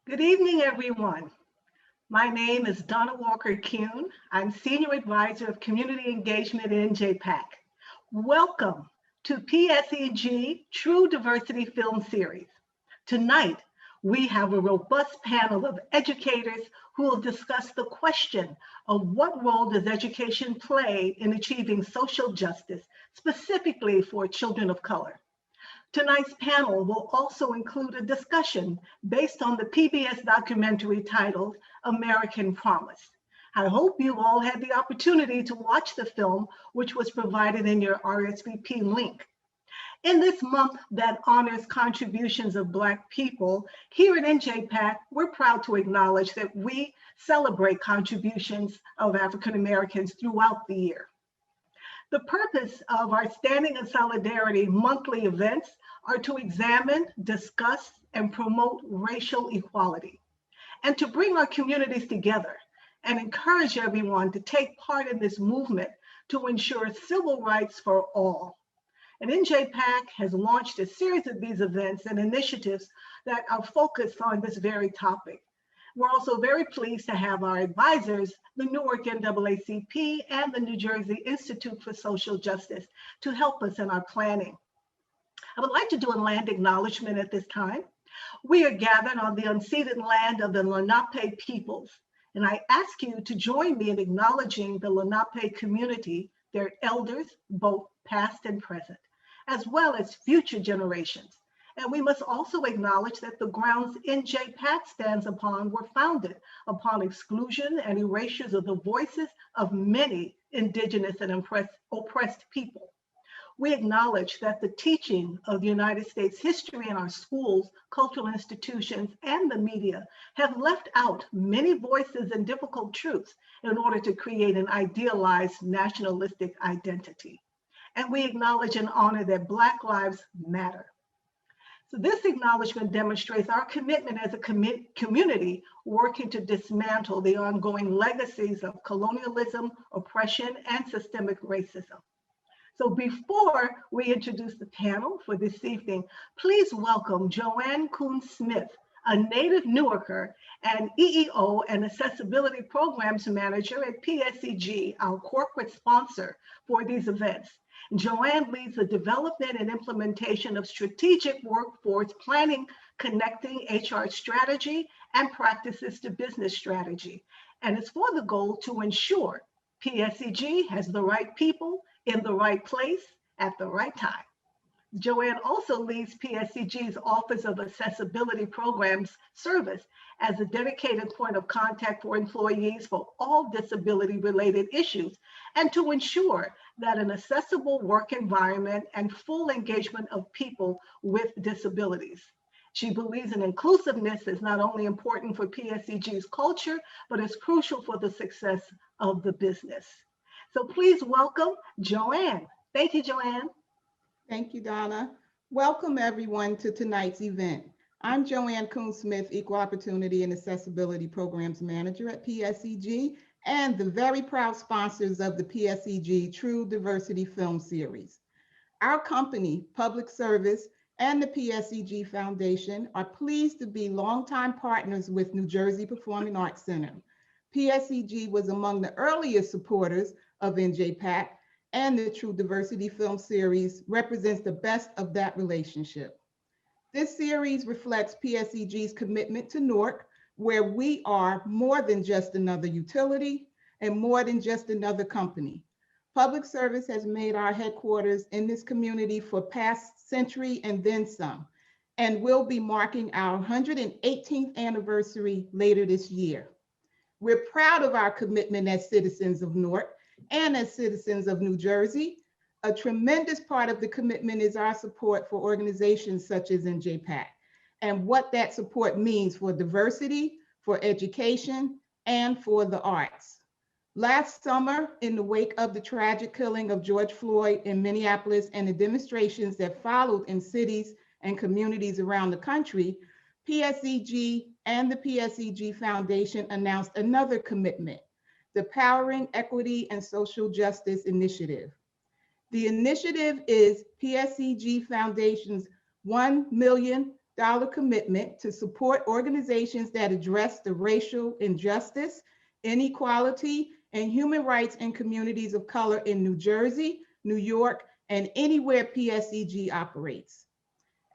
Good evening, everyone. My name is Donna Walker-Kuhn. I'm Senior Advisor of Community Engagement in NJPAC. Welcome to PSEG True Diversity Film Series. Tonight, we have a robust panel of educators who will discuss the question of what role does education play in achieving social justice, specifically for children of color. Tonight's panel will also include a discussion based on the PBS documentary titled American Promise. I hope you all had the opportunity to watch the film, which was provided in your RSVP link. In this month that honors contributions of Black people, here at NJPAC, we're proud to acknowledge that we celebrate contributions of African Americans throughout the year. The purpose of our Standing in Solidarity monthly events are to examine, discuss, and promote racial equality, and to bring our communities together and encourage everyone to take part in this movement to ensure civil rights for all. And NJPAC has launched a series of these events and initiatives that are focused on this very topic. We're also very pleased to have our advisors, the Newark NAACP and the New Jersey Institute for Social Justice, to help us in our planning. I would like to do a land acknowledgement at this time. We are gathered on the unceded land of the Lenape peoples, and I ask you to join me in acknowledging the Lenape community, their elders, both past and present, as well as future generations. And we must also acknowledge that the grounds NJPAC stands upon were founded upon exclusion and erasures of the voices of many indigenous and oppressed people. We acknowledge that the teaching of the United States history in our schools, cultural institutions, and the media have left out many voices and difficult truths in order to create an idealized nationalistic identity. And we acknowledge and honor that Black lives matter. So this acknowledgement demonstrates our commitment as a community working to dismantle the ongoing legacies of colonialism, oppression, and systemic racism. So before we introduce the panel for this evening, please welcome Joanne Kuhn-Smith, a native Newarker and EEO and Accessibility Programs Manager at PSEG, our corporate sponsor for these events. Joanne leads the development and implementation of strategic workforce planning, connecting HR strategy and practices to business strategy. And it's for the goal to ensure PSEG has the right people in the right place at the right time. Joanne also leads PSEG's Office of Accessibility Programs Service as a dedicated point of contact for employees for all disability-related issues and to ensure that an accessible work environment and full engagement of people with disabilities. She believes in inclusiveness is not only important for PSEG's culture, but is crucial for the success of the business. So please welcome Joanne. Thank you, Joanne. Thank you, Donna. Welcome everyone to tonight's event. I'm Joanne Kuhn-Smith, Equal Opportunity and Accessibility Programs Manager at PSEG and the very proud sponsors of the PSEG True Diversity Film Series. Our company, Public Service, and the PSEG Foundation are pleased to be longtime partners with New Jersey Performing Arts Center. PSEG was among the earliest supporters of NJPAC, and the True Diversity Film Series represents the best of that relationship. This series reflects PSEG's commitment to Newark, where we are more than just another utility and more than just another company. Public Service has made our headquarters in this community for past century and then some, and we'll be marking our 118th anniversary later this year. We're proud of our commitment as citizens of Newark and as citizens of New Jersey. A tremendous part of the commitment is our support for organizations such as NJPAC and what that support means for diversity, for education, and for the arts. Last summer, in the wake of the tragic killing of George Floyd in Minneapolis and the demonstrations that followed in cities and communities around the country, PSEG and the PSEG Foundation announced another commitment, the Powering Equity and Social Justice Initiative. The initiative is PSEG Foundation's $1 million commitment to support organizations that address the racial injustice, inequality, and human rights in communities of color in New Jersey, New York, and anywhere PSEG operates.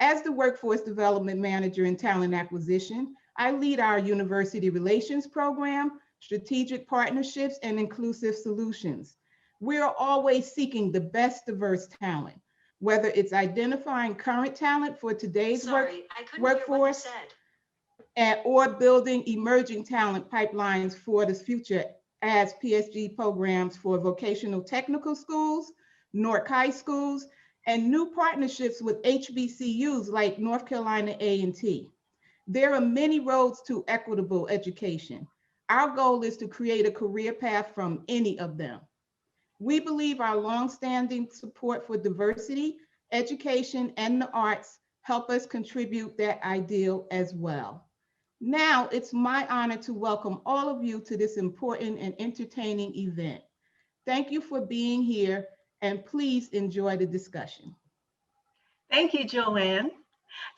As the Workforce Development Manager in Talent Acquisition, I lead our University Relations Program, Strategic Partnerships, and Inclusive Solutions. We are always seeking the best diverse talent, whether it's identifying current talent for today's workforce or building emerging talent pipelines for the future as PSG programs for vocational technical schools, Newark high schools, and new partnerships with HBCUs like North Carolina A&T. There are many roads to equitable education. Our goal is to create a career path from any of them. We believe our longstanding support for diversity, education, and the arts help us contribute that ideal as well. Now, it's my honor to welcome all of you to this important and entertaining event. Thank you for being here, and please enjoy the discussion. Thank you, Joanne.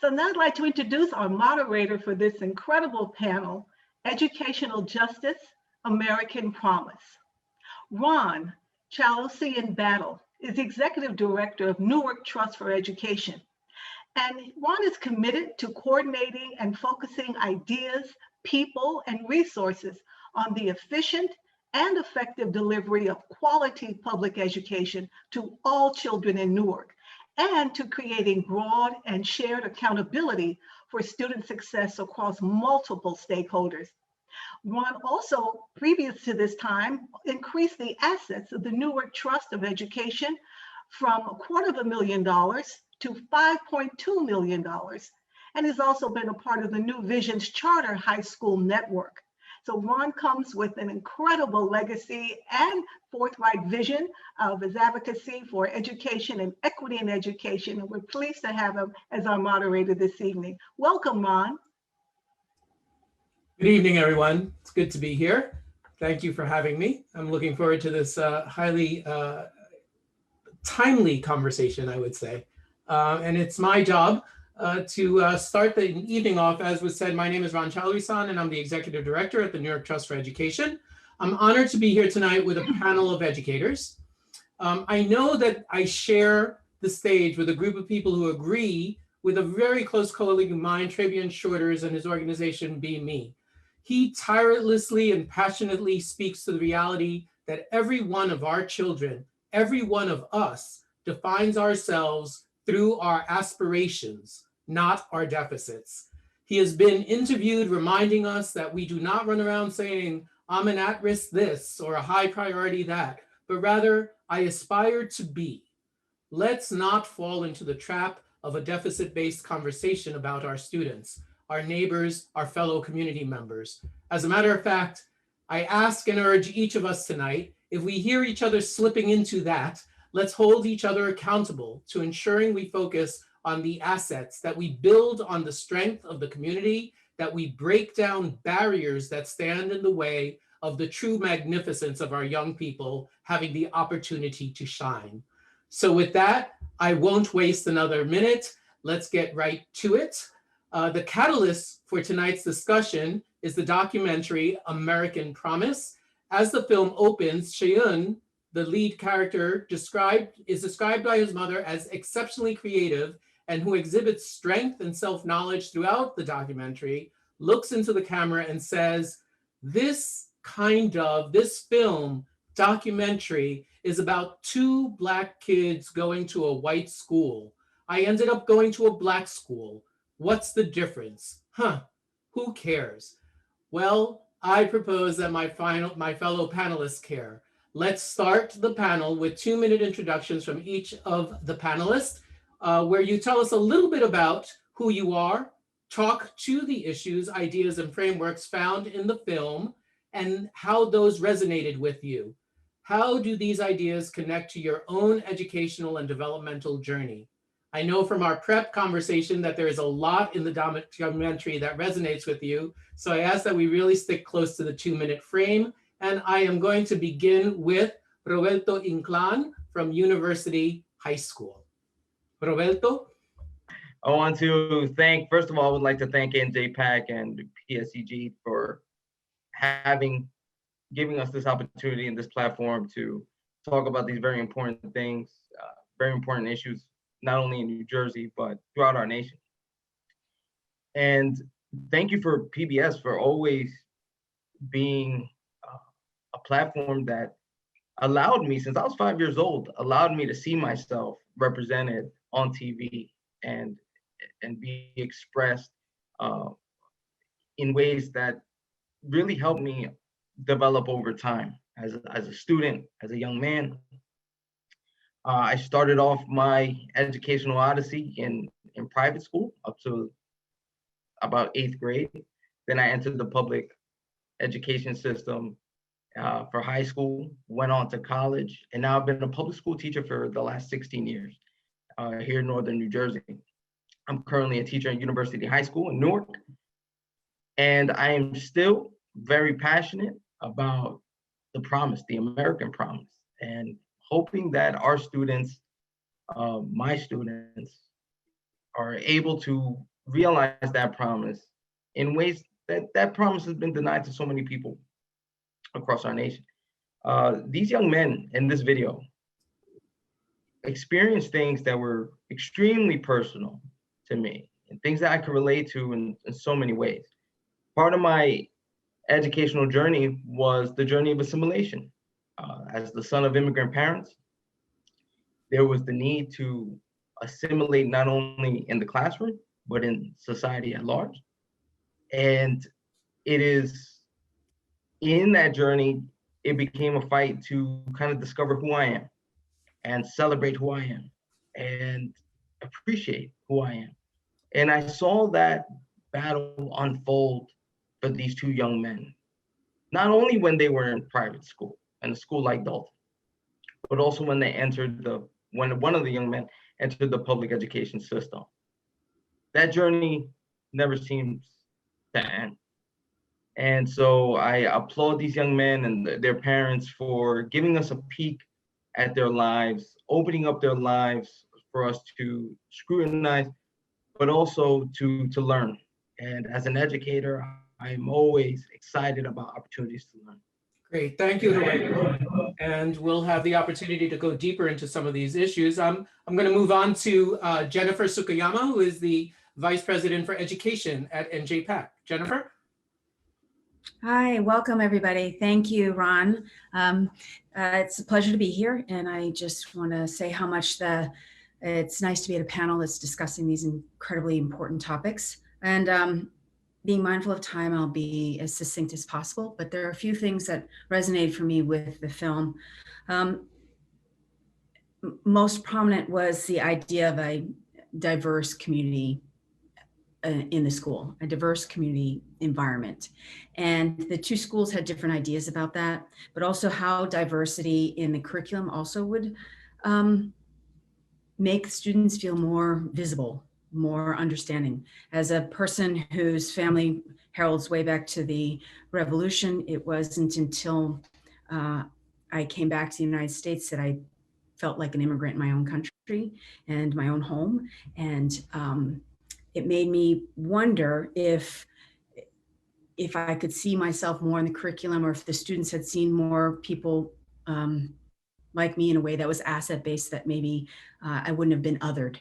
So now I'd like to introduce our moderator for this incredible panel, Educational Justice, American Promise. Ron Chaluisan Batlle is Executive Director of Newark Trust for Education. And Ron is committed to coordinating and focusing ideas, people, and resources on the efficient and effective delivery of quality public education to all children in Newark, and to creating broad and shared accountability for student success across multiple stakeholders. Ron also, previous to this time, increased the assets of the Newark Trust of Education from $250,000 to $5.2 million, and has also been a part of the New Vision's Charter High School Network. So Ron comes with an incredible legacy and forthright vision of his advocacy for education and equity in education, and we're pleased to have him as our moderator this evening. Welcome, Ron. Good evening, everyone. It's good to be here. Thank you for having me. I'm looking forward to this highly timely conversation, I would say. And it's my job to start the evening off. As was said, my name is Ron Chaluisan, and I'm the Executive Director at the Newark Trust for Education. I'm honored to be here tonight with a panel of educators. I know that I share the stage with a group of people who agree with a very close colleague of mine, Travian Shorters, and his organization, Be Me. He tirelessly and passionately speaks to the reality that every one of our children, every one of us, defines ourselves through our aspirations, not our deficits. He has been interviewed reminding us that we do not run around saying, I'm an at-risk this or a high priority that, but rather, I aspire to be. Let's not fall into the trap of a deficit-based conversation about our students, our neighbors, our fellow community members. As a matter of fact, I ask and urge each of us tonight, if we hear each other slipping into that, let's hold each other accountable to ensuring we focus on the assets, that we build on the strength of the community, that we break down barriers that stand in the way of the true magnificence of our young people having the opportunity to shine. So with that, I won't waste another minute. Let's get right to it. The catalyst for tonight's discussion is the documentary American Promise. As the film opens, Cheyenne, the lead character, is described by his mother as exceptionally creative and who exhibits strength and self-knowledge throughout the documentary, looks into the camera and says, this film documentary is about two Black kids going to a white school. I ended up going to a Black school. What's the difference? Who cares? Well, I propose that my fellow panelists care. Let's start the panel with 2-minute introductions from each of the panelists, where you tell us a little bit about who you are, talk to the issues, ideas, and frameworks found in the film, and how those resonated with you. How do these ideas connect to your own educational and developmental journey? I know from our prep conversation that there is a lot in the documentary that resonates with you, so I ask that we really stick close to the 2-minute frame. And I am going to begin with Roberto Inclán from University High School. Roberto? I want to first of all, I would like to thank NJPAC and PSEG for giving us this opportunity and this platform to talk about these very important things, very important issues, not only in New Jersey, but throughout our nation. And thank you for PBS for always being a platform that allowed me, since I was 5 years old, allowed me to see myself represented on TV and be expressed in ways that really helped me develop over time as a student, as a young man. I started off my educational odyssey in private school up to about 8th grade. Then I entered the public education system for high school, went on to college, and now I've been a public school teacher for the last 16 years here in Northern New Jersey. I'm currently a teacher at University High School in Newark, and I am still very passionate about the promise, the American promise, and hoping that our students, my students, are able to realize that promise in ways that promise has been denied to so many people across our nation. These young men in this video experienced things that were extremely personal to me and things that I could relate to in so many ways. Part of my educational journey was the journey of assimilation. As the son of immigrant parents, there was the need to assimilate not only in the classroom, but in society at large. And it is in that journey, it became a fight to kind of discover who I am and celebrate who I am and appreciate who I am. And I saw that battle unfold for these two young men, not only when they were in private school and a school like Dalton, but also when they entered when one of the young men entered the public education system. That journey never seems to end. And so I applaud these young men and their parents for giving us a peek at their lives, opening up their lives for us to scrutinize, but also to learn. And as an educator, I'm always excited about opportunities to learn. Great, thank you, Lorenzo. And we'll have the opportunity to go deeper into some of these issues. I'm going to move on to Jennifer Sukayama, who is the Vice President for Education at NJPAC. Jennifer? Hi, welcome everybody. Thank you, Ron. It's a pleasure to be here, and I just want to say how much it's nice to be at a panel that's discussing these incredibly important topics. And being mindful of time, I'll be as succinct as possible, but there are a few things that resonated for me with the film. Most prominent was the idea of a diverse community in the school, a diverse community environment. And the two schools had different ideas about that, but also how diversity in the curriculum also would make students feel more visible, more understanding. As a person whose family heralds way back to the revolution, it wasn't until I came back to the United States that I felt like an immigrant in my own country and my own home. And it made me wonder if I could see myself more in the curriculum, or if the students had seen more people like me in a way that was asset-based, that maybe I wouldn't have been othered.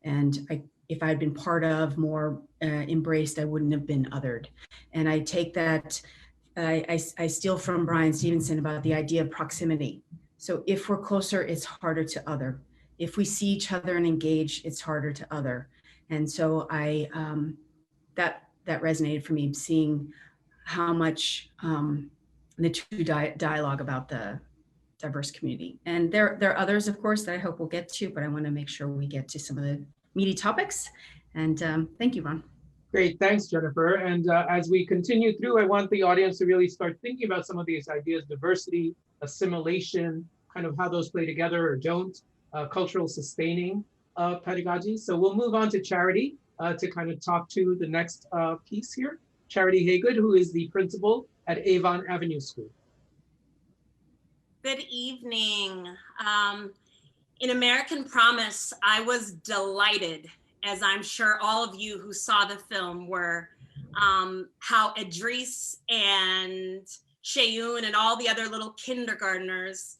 And if I'd been part of, more embraced, I wouldn't have been othered. And I take that, I steal from Brian Stevenson about the idea of proximity. So if we're closer, it's harder to other. If we see each other and engage, it's harder to other. And so that resonated for me, seeing how much the two dialogue about the diverse community. And there are others, of course, that I hope we'll get to, but I want to make sure we get to some of the meaty topics. And thank you, Ron. Great, thanks, Jennifer. And as we continue through, I want the audience to really start thinking about some of these ideas: diversity, assimilation, kind of how those play together or don't, cultural sustaining pedagogy. So we'll move on to Charity to kind of talk to the next piece here. Charity Haygood, who is the principal at Avon Avenue School. Good evening. In American Promise, I was delighted as I'm sure all of you who saw the film were, how Idris and Shayun and all the other little kindergartners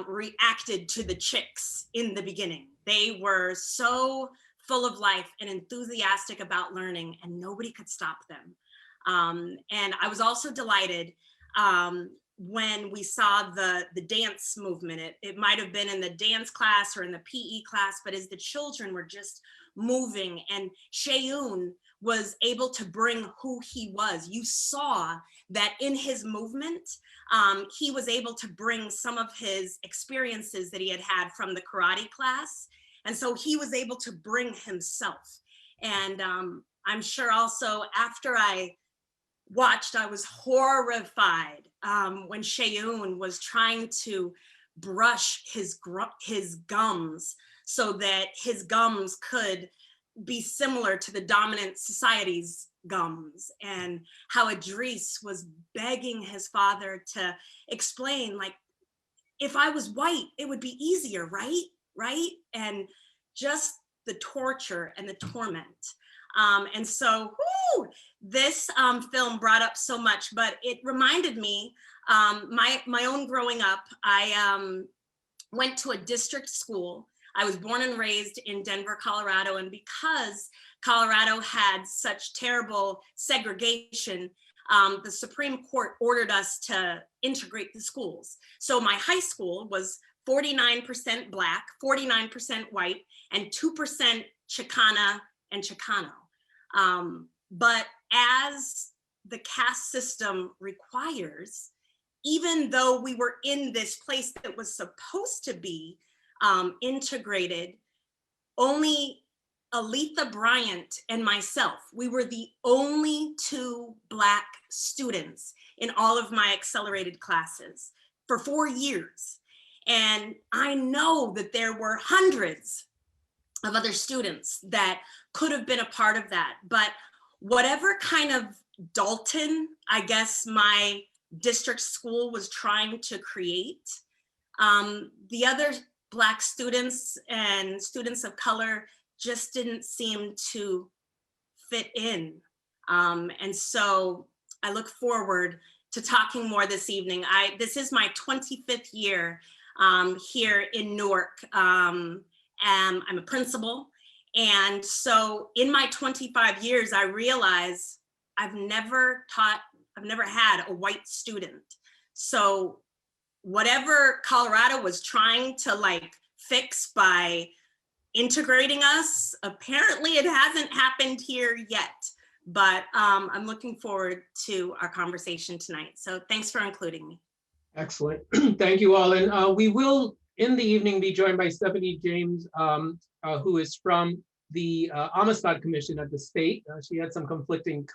reacted to the chicks in the beginning. They were so full of life and enthusiastic about learning, and nobody could stop them. And I was also delighted when we saw the dance movement. It might have been in the dance class or in the PE class, but as the children were just moving, and Shayun was able to bring who he was. You saw that in his movement, he was able to bring some of his experiences that he had had from the karate class. And so he was able to bring himself. And I'm sure also after I watched, I was horrified when Shayun was trying to brush his gums so that his gums could be similar to the dominant society's gums, and how Idris was begging his father to explain, like, if I was white, it would be easier, right? Right? And just the torture and the torment. And so, this film brought up so much, but it reminded me, my own growing up. I went to a district school. I was born and raised in Denver, Colorado, and because Colorado had such terrible segregation, the Supreme Court ordered us to integrate the schools. So my high school was 49% Black, 49% white, and 2% Chicana and Chicano. But as the caste system requires, even though we were in this place that was supposed to be integrated, only Aletha Bryant and myself, we were the only 2 Black students in all of my accelerated classes for 4 years. And I know that there were hundreds of other students that could have been a part of that. But whatever kind of Dalton, I guess my district school was trying to create, the other Black students and students of color just didn't seem to fit in. And so I look forward to talking more this evening. This is my 25th year here in Newark. I'm a principal. And so in my 25 years, I realize I've never had a white student. So whatever Colorado was trying to like fix by integrating us, apparently it hasn't happened here yet. But I'm looking forward to our conversation tonight. So thanks for including me. Excellent. Thank you all. And we will, in the evening, be joined by Stephanie James, who is from the Amistad Commission at the state. She had some conflicting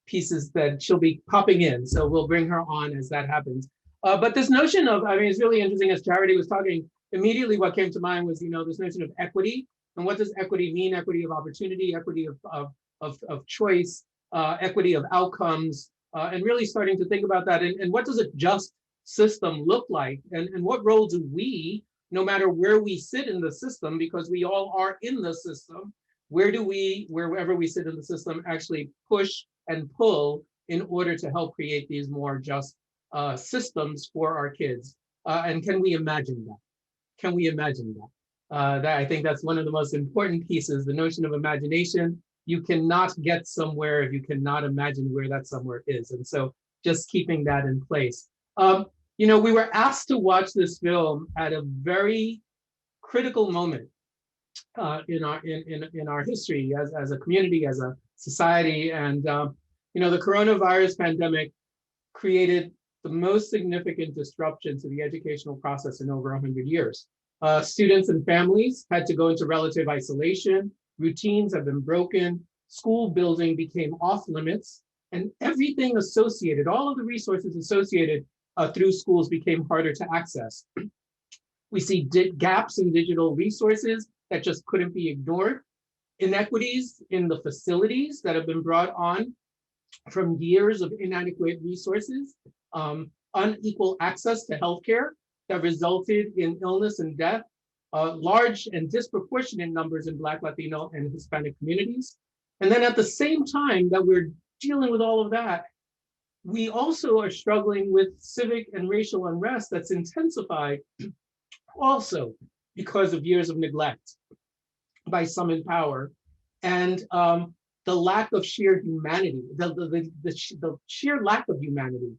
pieces that she'll be popping in. So we'll bring her on as that happens. But this notion of, I mean, it's really interesting. As Charity was talking, immediately what came to mind was, this notion of equity. And what does equity mean? Equity of opportunity, equity of choice, equity of outcomes, and really starting to think about that. And what does a just system look like? And what role do we, no matter where we sit in the system, because we all are in the system, where do we, wherever we sit in the system, actually push and pull in order to help create these more just systems for our kids? And can we imagine that? Can we imagine that? That I think that's one of the most important pieces, the notion of imagination. You cannot get somewhere if you cannot imagine where that somewhere is. And so just keeping that in place. We were asked to watch this film at a very critical moment in our history as a community, as a society. And the coronavirus pandemic created the most significant disruption to the educational process in over 100 years. Students and families had to go into relative isolation. Routines have been broken. School building became off limits, and everything associated, all of the resources associated through schools became harder to access. We see gaps in digital resources that just couldn't be ignored. Inequities in the facilities that have been brought on from years of inadequate resources. Unequal access to healthcare that resulted in illness and death. large and disproportionate numbers in Black, Latino, and Hispanic communities. And then at the same time that we're dealing with all of that, we also are struggling with civic and racial unrest that's intensified also because of years of neglect by some in power, and the lack of sheer humanity, the sheer lack of humanity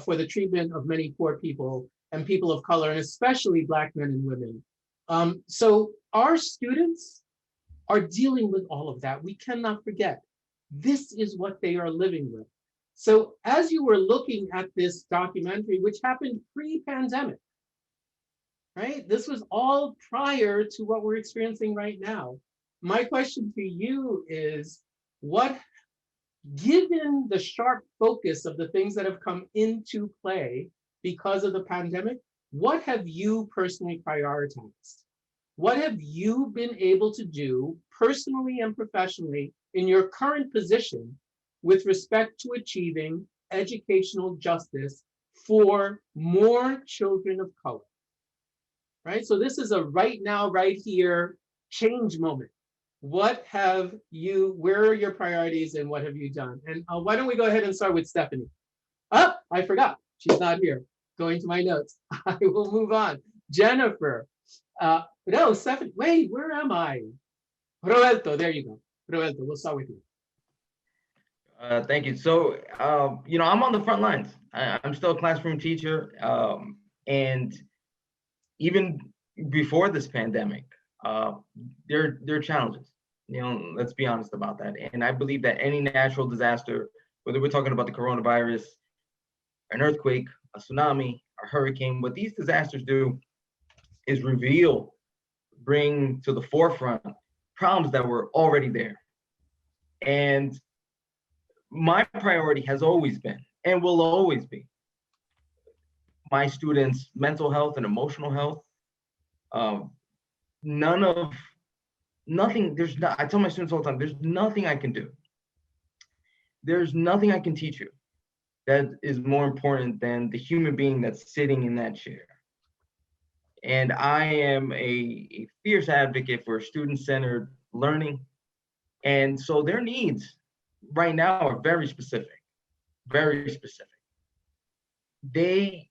for the treatment of many poor people and people of color, and especially Black men and women. So our students are dealing with all of that. We cannot forget, this is what they are living with. So as you were looking at this documentary, which happened pre-pandemic, right? This was all prior to what we're experiencing right now. My question to you is, given the sharp focus of the things that have come into play because of the pandemic, what have you personally prioritized? What have you been able to do personally and professionally in your current position with respect to achieving educational justice for more children of color? Right? So this is a right now, right here change moment. Where are your priorities and what have you done? And why don't we go ahead and start with Stephanie? Oh, I forgot, she's not here. Going to my notes. I will move on. Jennifer. No, Stephanie, wait, where am I? Roberto, there you go. Roberto, we'll start with you. Thank you. So, I'm on the front lines. I'm still a classroom teacher. And even before this pandemic, there are challenges. Let's be honest about that. And I believe that any natural disaster, whether we're talking about the coronavirus, an earthquake, a tsunami, a hurricane, what these disasters do is bring to the forefront problems that were already there. And my priority has always been, and will always be, my students' mental health and emotional health. I tell my students all the time, there's nothing I can do. There's nothing I can teach you that is more important than the human being that's sitting in that chair. And I am a fierce advocate for student-centered learning. And so their needs right now are very specific, very specific. They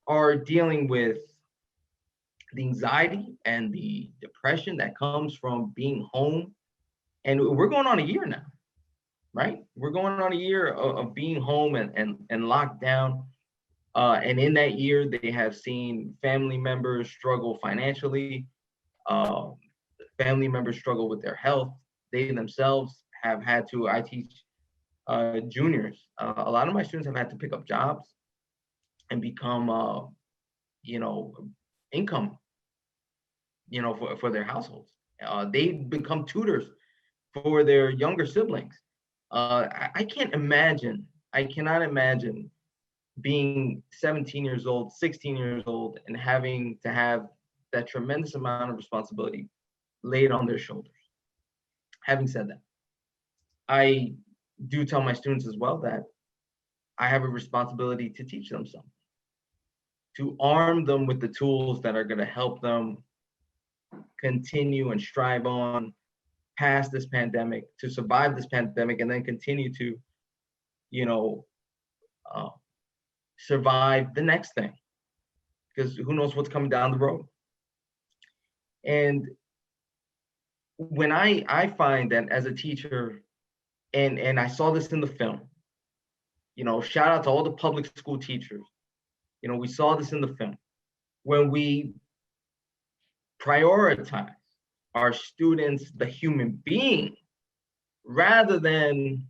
are dealing with the anxiety and the depression that comes from being home. And we're going on a year now, right? We're going on a year of being home and locked down. And in that year, they have seen family members struggle financially, family members struggle with their health. They themselves have had to, I teach juniors. A lot of my students have had to pick up jobs and become, income, for their households. They become tutors for their younger siblings. I cannot imagine being 17 years old, 16 years old, and having to have that tremendous amount of responsibility laid on their shoulders. Having said that, I do tell my students as well that I have a responsibility to teach them something, to arm them with the tools that are going to help them continue and strive on past this pandemic, to survive this pandemic, and then continue to, survive the next thing, because who knows what's coming down the road. And when I find that as a teacher, and I saw this in the film, shout out to all the public school teachers, we saw this in the film, when we prioritize our students, the human being, rather than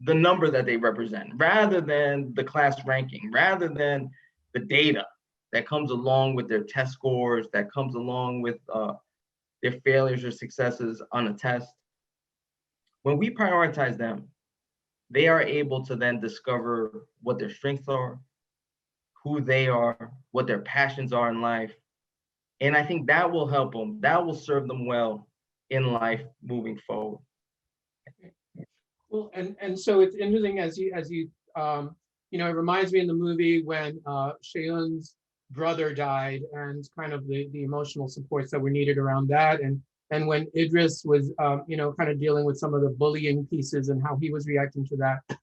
the number that they represent, rather than the class ranking, rather than the data that comes along with their test scores, that comes along with their failures or successes on a test. When we prioritize them, they are able to then discover what their strengths are, who they are, what their passions are in life. And I think that will help them, that will serve them well in life moving forward. Well, and so it's interesting as you it reminds me in the movie when Chayun's brother died, and kind of the emotional supports that were needed around that. And when Idris was, kind of dealing with some of the bullying pieces and how he was reacting to that.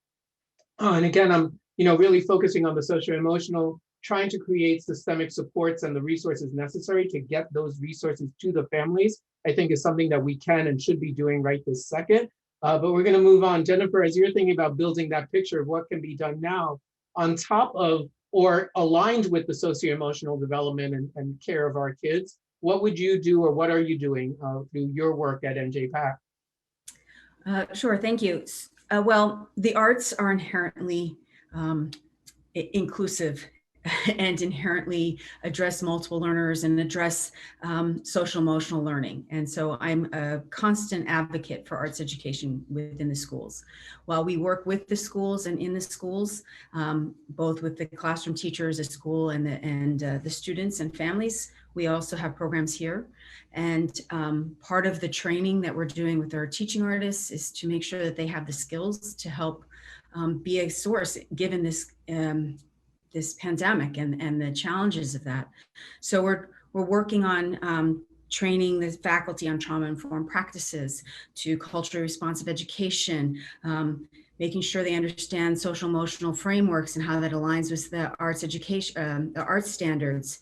And again, I'm, really focusing on the socio-emotional, trying to create systemic supports and the resources necessary to get those resources to the families, I think is something that we can and should be doing right this second. But we're going to move on. Jennifer, as you're thinking about building that picture of what can be done now on top of or aligned with the socio-emotional development and care of our kids, what would you do or what are you doing through your work at NJPAC? Sure, thank you. Well, the arts are inherently inclusive and inherently address multiple learners and address social emotional learning. And so I'm a constant advocate for arts education within the schools. While we work with the schools and in the schools, both with the classroom teachers at school and the students and families, we also have programs here. And part of the training that we're doing with our teaching artists is to make sure that they have the skills to help be a source given this pandemic and the challenges of that. So we're working on training the faculty on trauma-informed practices, to culturally responsive education, making sure they understand social emotional frameworks and how that aligns with the arts education, the arts standards.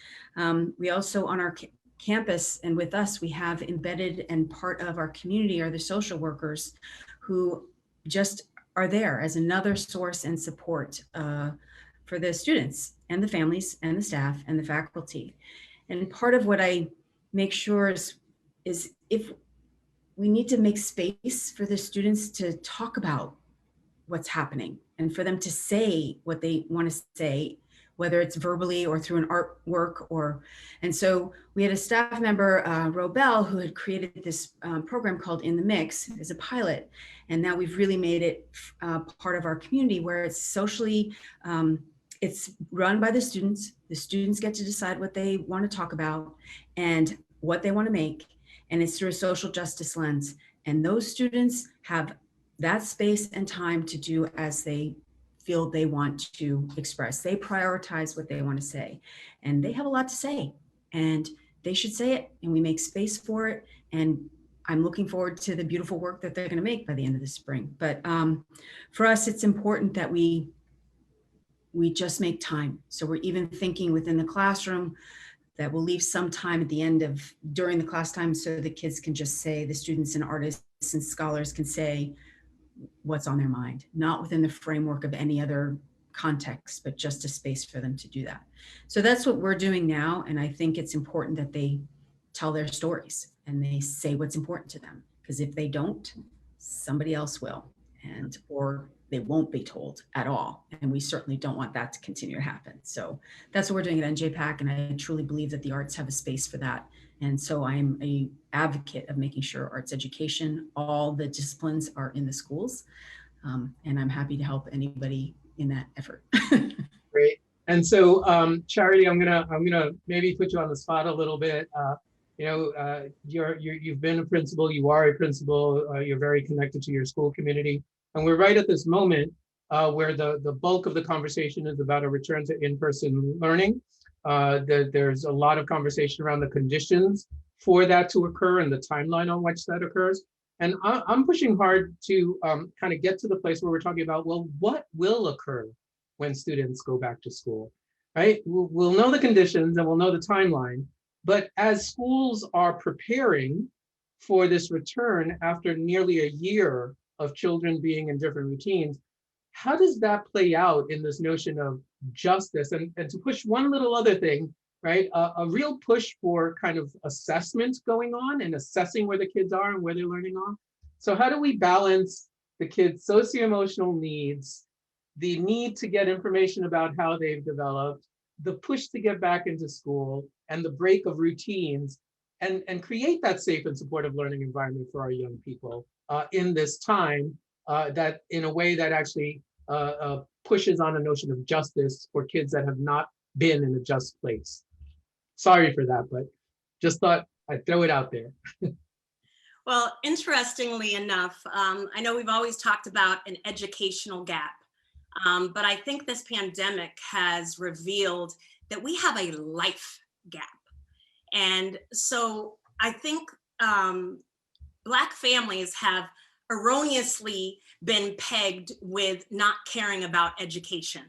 We also on our campus and with us, we have embedded and part of our community are the social workers who just are there as another source and support for the students and the families and the staff and the faculty. And part of what I make sure is if we need to make space for the students to talk about what's happening and for them to say what they want to say, whether it's verbally or through an artwork and so we had a staff member, Robel, who had created this program called In the Mix as a pilot. And now we've really made it part of our community where it's socially, it's run by the students. The students get to decide what they want to talk about and what they want to make. And it's through a social justice lens. And those students have that space and time to do as they feel they want to express. They prioritize what they want to say. And they have a lot to say. And they should say it. And we make space for it. And I'm looking forward to the beautiful work that they're going to make by the end of the spring. But for us, it's important that we just make time. So we're even thinking within the classroom that we'll leave some time at the end of during the class time so the kids can just say, the students and artists and scholars can say what's on their mind, not within the framework of any other context, but just a space for them to do that. So that's what we're doing now. And I think it's important that they tell their stories and they say what's important to them, because if they don't, somebody else will, or they won't be told at all. And we certainly don't want that to continue to happen. So that's what we're doing at NJPAC. And I truly believe that the arts have a space for that. And so I'm an advocate of making sure arts education, all the disciplines are in the schools. And I'm happy to help anybody in that effort. Great. And so Charity, I'm gonna maybe put you on the spot a little bit. You've been a principal, you are a principal, you're very connected to your school community. And we're right at this moment where the bulk of the conversation is about a return to in-person learning. There's a lot of conversation around the conditions for that to occur and the timeline on which that occurs. And I'm pushing hard to kind of get to the place where we're talking about, well, what will occur when students go back to school, right? We'll know the conditions and we'll know the timeline, but as schools are preparing for this return after nearly a year of children being in different routines, how does that play out in this notion of justice? And to push one little other thing, right? A real push for kind of assessment going on and assessing where the kids are and where they're learning on. So how do we balance the kids' socio-emotional needs, the need to get information about how they've developed, the push to get back into school, and the break of routines, and create that safe and supportive learning environment for our young people in this time that in a way that actually pushes on a notion of justice for kids that have not been in a just place. Sorry for that, but just thought I'd throw it out there. Well, interestingly enough, I know we've always talked about an educational gap, but I think this pandemic has revealed that we have a life gap. And so I think Black families have erroneously been pegged with not caring about education.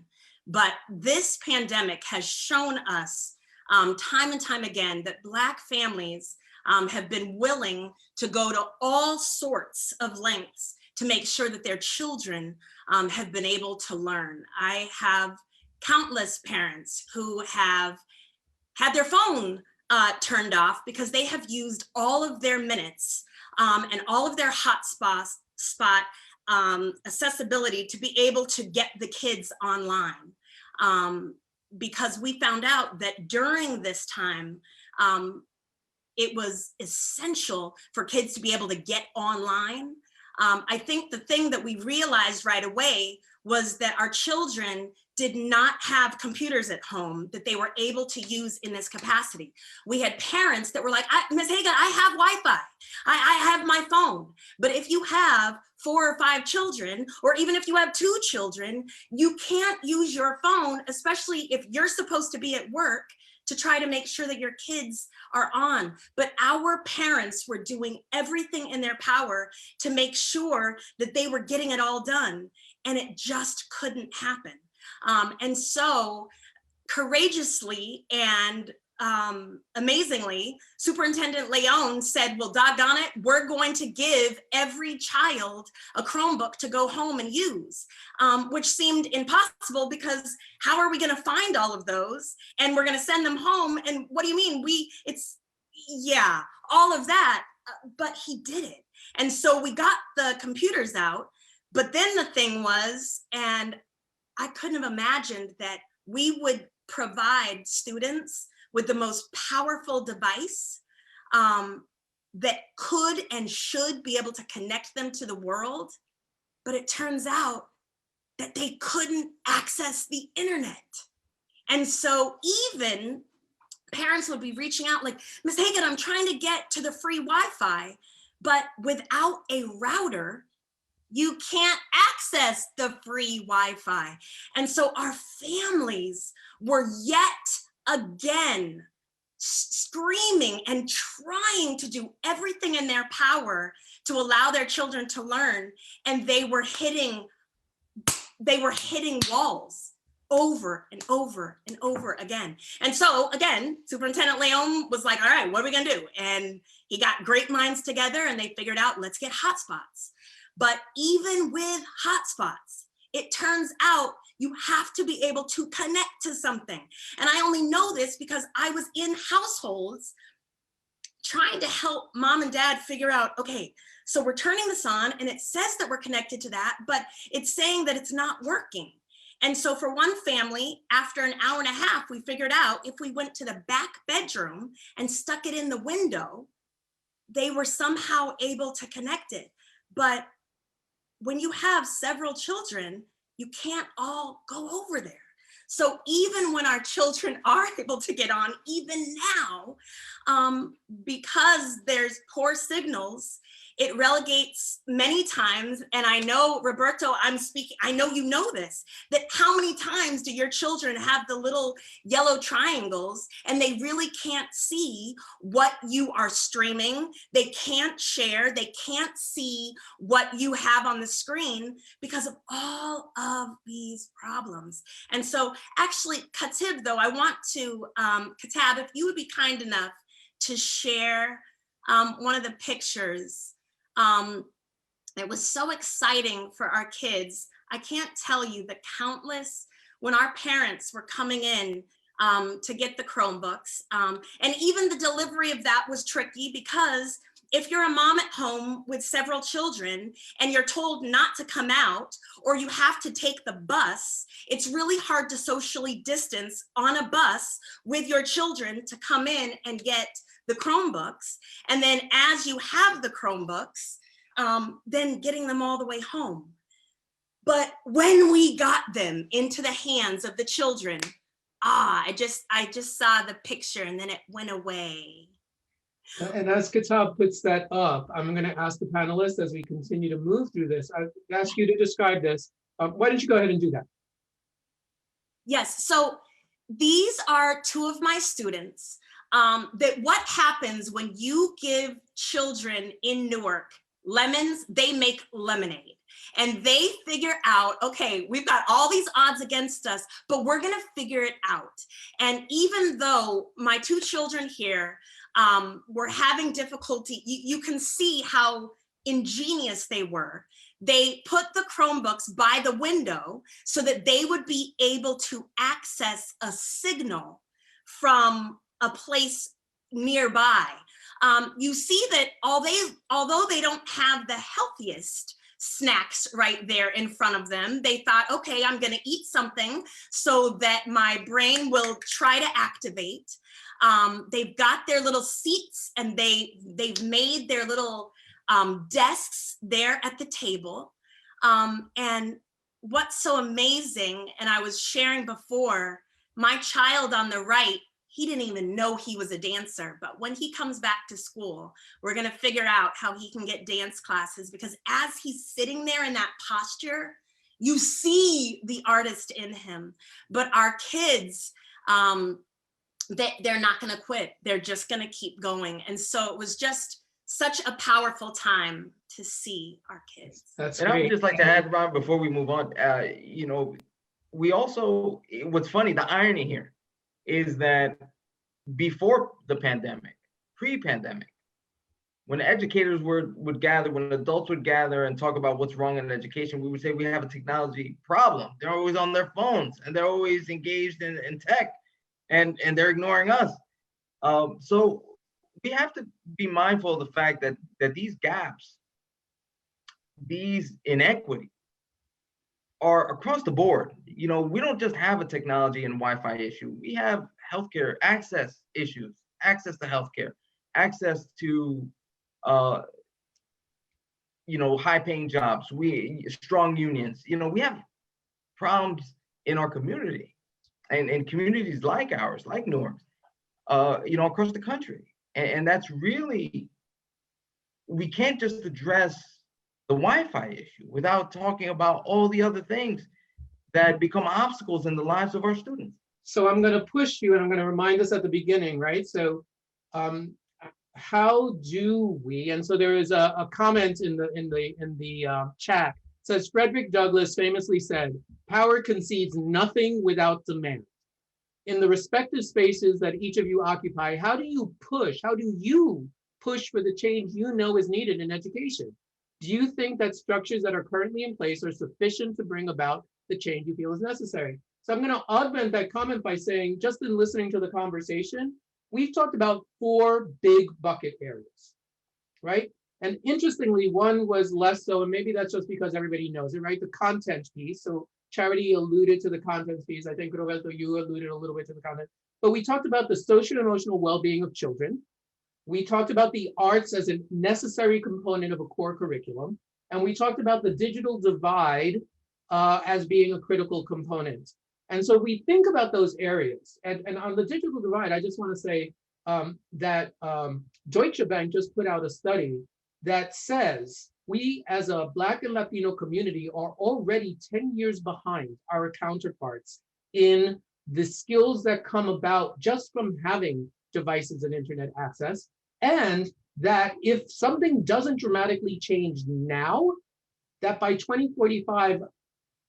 But this pandemic has shown us time and time again that Black families have been willing to go to all sorts of lengths to make sure that their children have been able to learn. I have countless parents who have had their phone turned off because they have used all of their minutes and all of their hotspot accessibility to be able to get the kids online. Because we found out that during this time, it was essential for kids to be able to get online. I think the thing that we realized right away was that our children did not have computers at home that they were able to use in this capacity. We had parents that were like, Ms. Hagan, I have Wi-Fi, I have my phone. But if you have 4 or 5 children, or even if you have 2 children, you can't use your phone, especially if you're supposed to be at work, to try to make sure that your kids are on. But our parents were doing everything in their power to make sure that they were getting it all done, and it just couldn't happen. And so courageously and amazingly, Superintendent Leon said, well, doggone it, we're going to give every child a Chromebook to go home and use, which seemed impossible because how are we going to find all of those? And we're going to send them home. And what do you mean? Yeah, all of that, but he did it. And so we got the computers out, but then the thing was, and I couldn't have imagined that we would provide students with the most powerful device that could and should be able to connect them to the world. But it turns out that they couldn't access the internet. And so even parents would be reaching out like, Ms. Hagan, I'm trying to get to the free Wi-Fi, but without a router, you can't access the free Wi-Fi. And so our families were yet again screaming and trying to do everything in their power to allow their children to learn. And they were hitting walls over and over and over again. And so again, Superintendent Leon was like, all right, what are we gonna do? And he got great minds together and they figured out, let's get hotspots. But even with hotspots, it turns out you have to be able to connect to something. And I only know this because I was in households trying to help mom and dad figure out, okay, so we're turning this on and it says that we're connected to that, but it's saying that it's not working. And so for one family, after an hour and a half, we figured out if we went to the back bedroom and stuck it in the window, they were somehow able to connect it. But when you have several children, you can't all go over there. So even when our children are able to get on, even now, because there's poor signals, it relegates many times, and I know, Roberto, I know you know this, that how many times do your children have the little yellow triangles and they really can't see what you are streaming, they can't share, they can't see what you have on the screen because of all of these problems. And so actually, Katib, though, I want to, Katab, if you would be kind enough to share one of the pictures. It was so exciting for our kids. I can't tell you the countless, when our parents were coming in to get the Chromebooks, and even the delivery of that was tricky because if you're a mom at home with several children and you're told not to come out or you have to take the bus, it's really hard to socially distance on a bus with your children to come in and get the Chromebooks. And then as you have the Chromebooks, then getting them all the way home. But when we got them into the hands of the children, I just saw the picture and then it went away. And as Katab puts that up, I'm going to ask the panelists as we continue to move through this, I ask you to describe this. Why don't you go ahead and do that? Yes, so these are two of my students. That what happens when you give children in Newark lemons, they make lemonade. And they figure out, okay, we've got all these odds against us, but we're gonna figure it out. And even though my two children here were having difficulty, you can see how ingenious they were. They put the Chromebooks by the window so that they would be able to access a signal from a place nearby. You see that although they don't have the healthiest snacks right there in front of them, they thought, okay, I'm gonna eat something so that my brain will try to activate. They've got their little seats and they've made their little desks there at the table. And what's so amazing, and I was sharing before, my child on the right, he didn't even know he was a dancer, but when he comes back to school, we're gonna figure out how he can get dance classes, because as he's sitting there in that posture, you see the artist in him. But our kids, they're not gonna quit. They're just gonna keep going. And so it was just such a powerful time to see our kids. That's And I great. would just like to add, Ron, before we move on, you know, we also, what's funny, the irony here is that before the pandemic, pre-pandemic, when educators would gather, when adults would gather and talk about what's wrong in education, we would say we have a technology problem. They're always on their phones and they're always engaged in tech, and they're ignoring us. So we have to be mindful of the fact that these gaps, these inequities are across the board. You know, we don't just have a technology and Wi-Fi issue. We have healthcare access issues, access to healthcare, access to, you know, high-paying jobs, strong unions. You know, we have problems in our community and communities like ours, like Newark, you know, across the country. And that's really, we can't just address the Wi-Fi issue without talking about all the other things that become obstacles in the lives of our students. So I'm going to push you, and I'm going to remind us at the beginning, right? So how do we, and so there is a comment in the chat. It says, Frederick Douglass famously said, power concedes nothing without demand. In the respective spaces that each of you occupy, how do you push for the change you know is needed in education? Do you think that structures that are currently in place are sufficient to bring about the change you feel is necessary? So I'm going to augment that comment by saying, just in listening to the conversation, we've talked about 4 big bucket areas, right? And interestingly, one was less so, and maybe that's just because everybody knows it, right? The content piece. So Charity alluded to the content piece. I think, Roberto, you alluded a little bit to the content. But we talked about the social and emotional well-being of children. We talked about the arts as a necessary component of a core curriculum. And we talked about the digital divide as being a critical component. And so we think about those areas. And on the digital divide, I just want to say that Deutsche Bank just put out a study that says we as a Black and Latino community are already 10 years behind our counterparts in the skills that come about just from having devices and internet access, and that if something doesn't dramatically change now, that by 2045,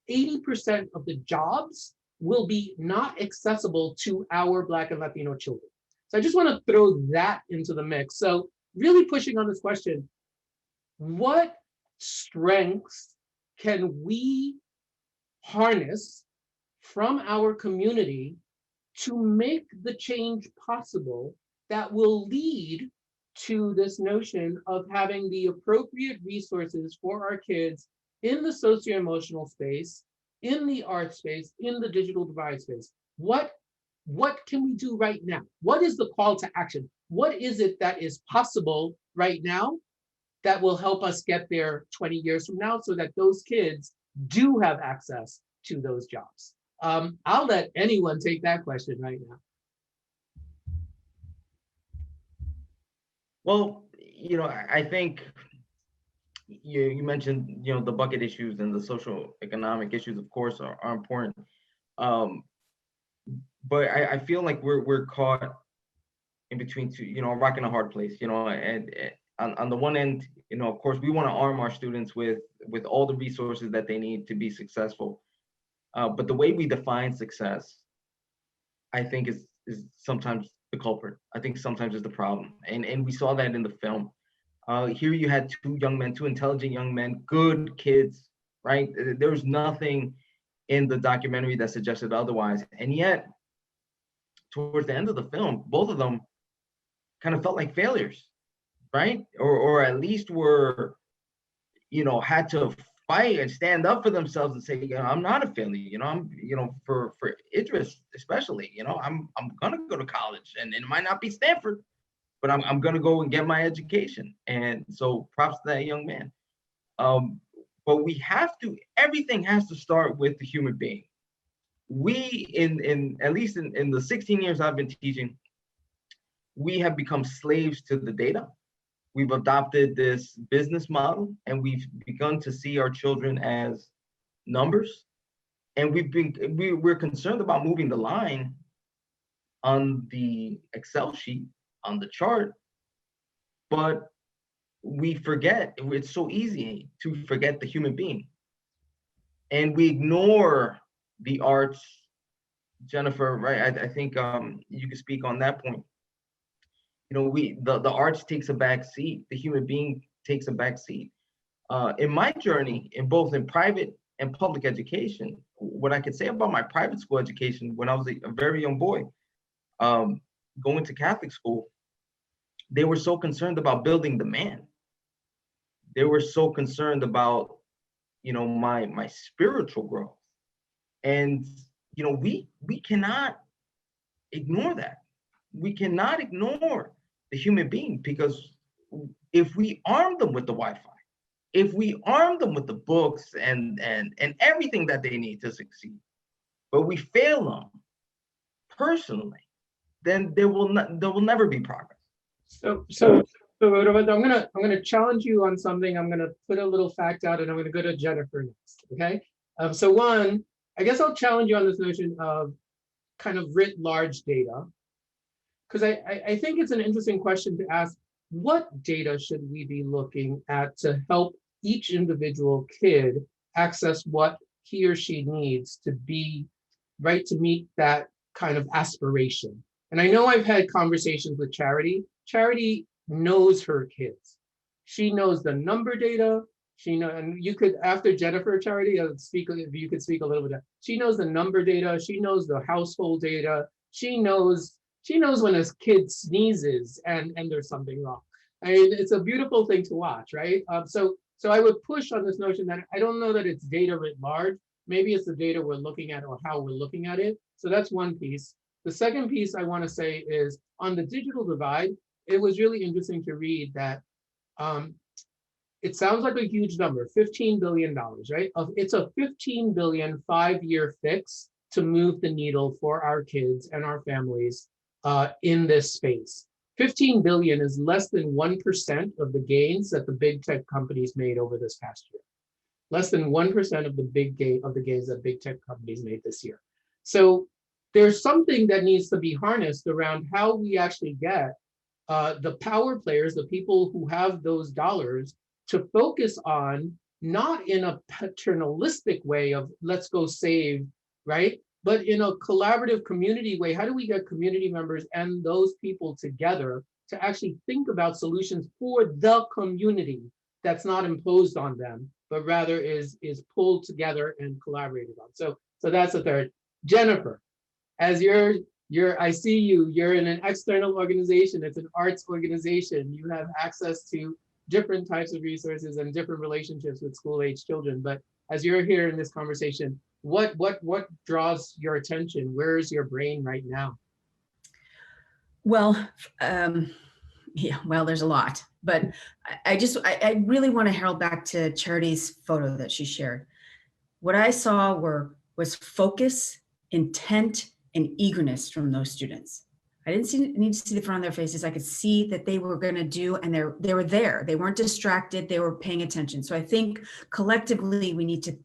80% of the jobs will be not accessible to our Black and Latino children. So I just want to throw that into the mix. So really pushing on this question, what strengths can we harness from our community to make the change possible that will lead to this notion of having the appropriate resources for our kids in the socio-emotional space, in the art space, in the digital divide space? What can we do right now? What is the call to action? What is it that is possible right now that will help us get there 20 years from now so that those kids do have access to those jobs? I'll let anyone take that question right now. Well, you know, I think you mentioned, you know, the bucket issues and the social economic issues, of course, are important. but I feel like we're caught in between two, you know, a rock and a hard place, you know, and on the one end, you know, of course, we want to arm our students with all the resources that they need to be successful. But the way we define success, I think is sometimes the culprit. I think sometimes is the problem. And we saw that in the film. Here you had two young men, two intelligent young men, good kids, right? There was nothing in the documentary that suggested otherwise. And yet, towards the end of the film, both of them kind of felt like failures, right? Or at least were, you know, had to fight and stand up for themselves and say, you know, I'm not a failure, you know, I'm, you know, for Idris especially, you know, I'm gonna go to college, and it might not be Stanford, but I'm gonna go and get my education. And so props to that young man. But we have to, everything has to start with the human being. We, in at least in the 16 years I've been teaching, we have become slaves to the data. We've adopted this business model, and we've begun to see our children as numbers. And we're concerned about moving the line on the Excel sheet, on the chart, but we forget, it's so easy to forget the human being. And we ignore the arts. Jennifer, right? I think you can speak on that point. You know, the arts takes a back seat, the human being takes a back seat. In my journey, in both in private and public education, what I could say about my private school education when I was a very young boy, going to Catholic school, they were so concerned about building the man. They were so concerned about, you know, my spiritual growth. And, you know, we cannot ignore that. We cannot ignore the human being, because if we arm them with the Wi-Fi, if we arm them with the books and everything that they need to succeed, but we fail them personally, then there will never be progress. So Roberto, I'm gonna challenge you on something. I'm gonna put a little fact out, and I'm gonna go to Jennifer next. Okay. So one, I guess I'll challenge you on this notion of kind of writ large data, because I think it's an interesting question to ask. What data should we be looking at to help each individual kid access what he or she needs to be right, to meet that kind of aspiration? And I know I've had conversations with Charity. Charity knows her kids. She knows the number data. She knows, and you could, after Jennifer, Charity, speak, if you could speak a little bit. She knows the number data. She knows the household data. She knows when a kid sneezes and there's something wrong. I mean, it's a beautiful thing to watch, right? So I would push on this notion that I don't know that it's data writ large. Maybe it's the data we're looking at or how we're looking at it. So that's one piece. The second piece I want to say is on the digital divide. It was really interesting to read that it sounds like a huge number, $15 billion, right? It's a $15 billion 5-year fix to move the needle for our kids and our families in this space. 15 billion is less than 1% of the gains that the big tech companies made over this past year. Less than 1% of the gains that big tech companies made this year. So there's something that needs to be harnessed around how we actually get the power players, the people who have those dollars, to focus on, not in a paternalistic way of let's go save, right? But in a collaborative community way. How do we get community members and those people together to actually think about solutions for the community that's not imposed on them, but rather is pulled together and collaborated on? So that's the third. Jennifer, as I see you're in an external organization. It's an arts organization. You have access to different types of resources and different relationships with school-age children. But as you're here in this conversation, what draws your attention? Where is your brain right now? Well, yeah, well, there's a lot, but I really want to herald back to Charity's photo that she shared. What I saw was focus, intent, and eagerness from those students. I didn't need to see the front of their faces. I could see that they were going to do, and they were there. They weren't distracted. They were paying attention. So I think collectively we need to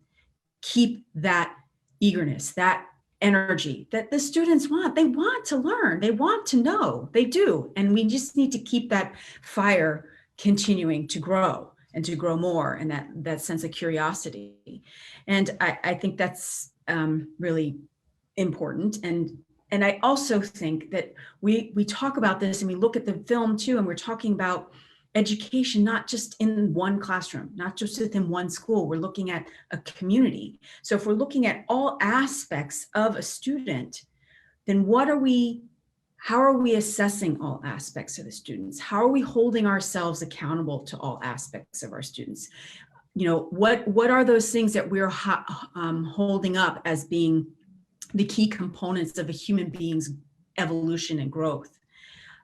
keep that eagerness, that energy that the students want. They want to learn, they want to know, they do. And we just need to keep that fire continuing to grow and to grow more, and that sense of curiosity. And I think that's really important. And I also think that we talk about this and we look at the film too, and we're talking about education, not just in one classroom, not just within one school. We're looking at a community. So if we're looking at all aspects of a student, then how are we assessing all aspects of the students? How are we holding ourselves accountable to all aspects of our students? What are those things that we're holding up as being the key components of a human being's evolution and growth?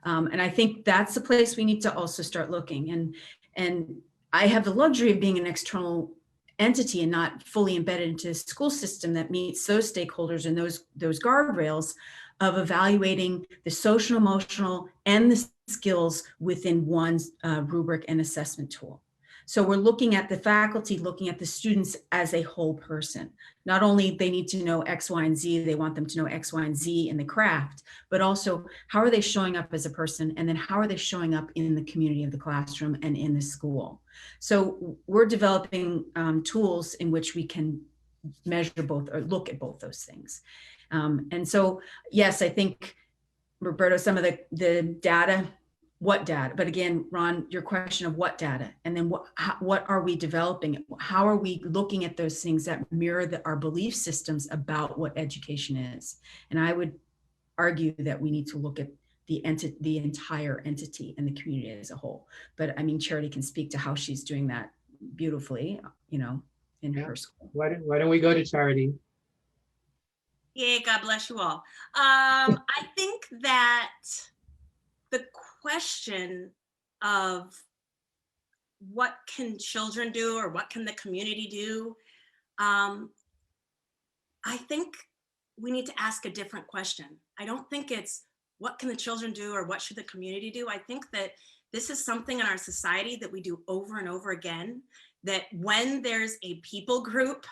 And I think that's the place we need to also start looking. And I have the luxury of being an external entity and not fully embedded into a school system that meets those stakeholders and those guardrails of evaluating the social, emotional, and the skills within one rubric and assessment tool. So we're looking at the faculty, looking at the students as a whole person. Not only they need to know X, Y, and Z, they want them to know X, Y, and Z in the craft, but also how are they showing up as a person? And then how are they showing up in the community of the classroom and in the school? So we're developing tools in which we can measure both or look at both those things. And so, yes, I think, Roberto, some of the data, what data, but again, Ron, your question of what data, and then what are we developing? How are we looking at those things that mirror our belief systems about what education is? And I would argue that we need to look at the entire entity and the community as a whole. But I mean, Charity can speak to how she's doing that beautifully, in her school. Why don't we go to Charity? Yeah, God bless you all. I think that the question of what can children do or what can the community do, I think we need to ask a different question. I don't think it's what can the children do or what should the community do. I think that this is something in our society that we do over and over again, that when there's a people group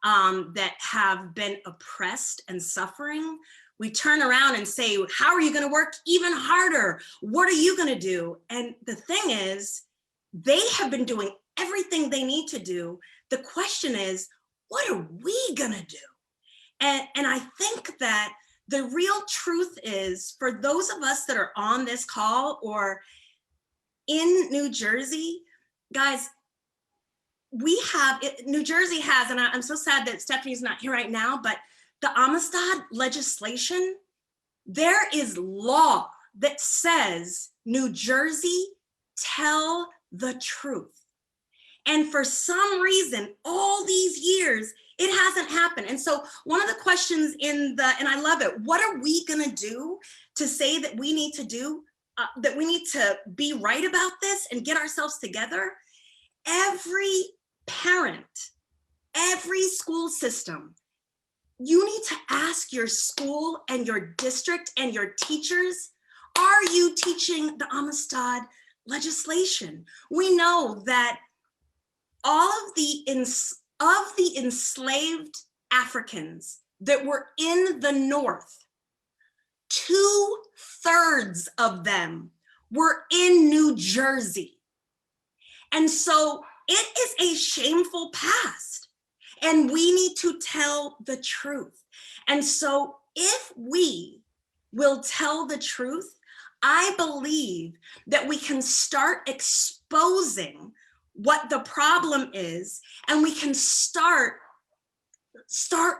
that have been oppressed and suffering, we turn around and say, how are you going to work even harder? What are you going to do? And the thing is, they have been doing everything they need to do. The question is, what are we going to do? And I think that the real truth is, for those of us that are on this call or in New Jersey, guys, New Jersey has, and I'm so sad that Stephanie's not here right now, but the Amistad legislation, there is law that says, New Jersey, tell the truth. And for some reason, all these years, it hasn't happened. And so one of the questions and I love it, what are we gonna do to say that we need to do, that we need to be right about this and get ourselves together? Every parent, every school system, you need to ask your school and your district and your teachers, are you teaching the Amistad legislation? We know that all of the enslaved Africans that were in the North, 2/3 of them were in New Jersey. And so it is a shameful past, and we need to tell the truth. And so if we will tell the truth, I believe that we can start exposing what the problem is, and we can start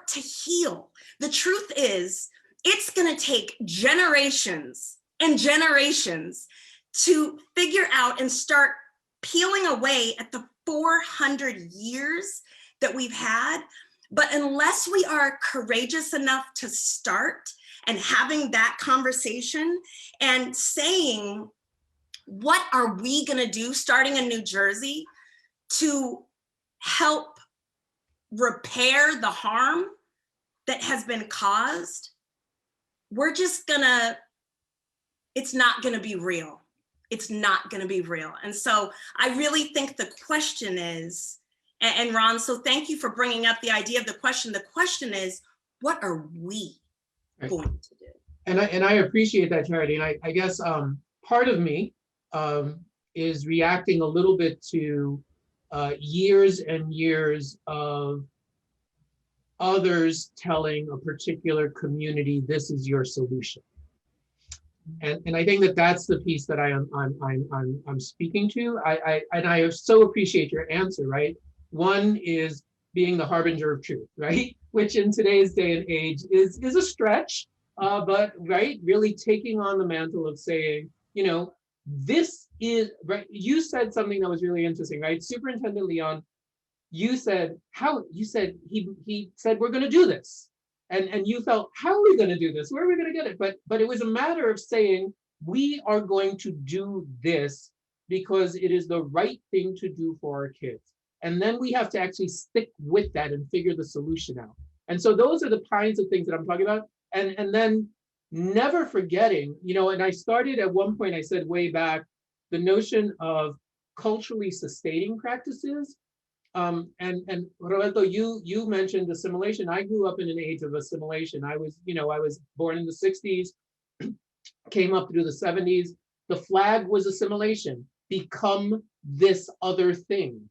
to heal. The truth is, it's going to take generations and generations to figure out and start peeling away at the 400 years that we've had. But unless we are courageous enough to start and having that conversation and saying, what are we going to do starting in New Jersey to help repair the harm that has been caused? We're just gonna, it's not going to be real. It's not going to be real. And so I really think the question is, and Ron, so thank you for bringing up the idea of the question. The question is, What are we Right. going to do? And I appreciate that, Charity. And I guess part of me is reacting a little bit to years and years of others telling a particular community, this is your solution. And I think that that's the piece that I'm speaking to. I so appreciate your answer, right? One is being the harbinger of truth, right? Which in today's day and age is a stretch, but right, really taking on the mantle of saying, you know, this is right. You said something that was really interesting, right? Superintendent Leon, you said he said we're going to do this. And you felt, how are we going to do this? Where are we going to get it? But it was a matter of saying, we are going to do this because it is the right thing to do for our kids. And then we have to actually stick with that and figure the solution out. And so those are the kinds of things that I'm talking about. And then never forgetting, you know, and I started at one point, I said way back, the notion of culturally sustaining practices. And Roberto, you mentioned assimilation. I grew up in an age of assimilation. I was born in the 60s, came up through the 70s. The flag was assimilation, become this other thing,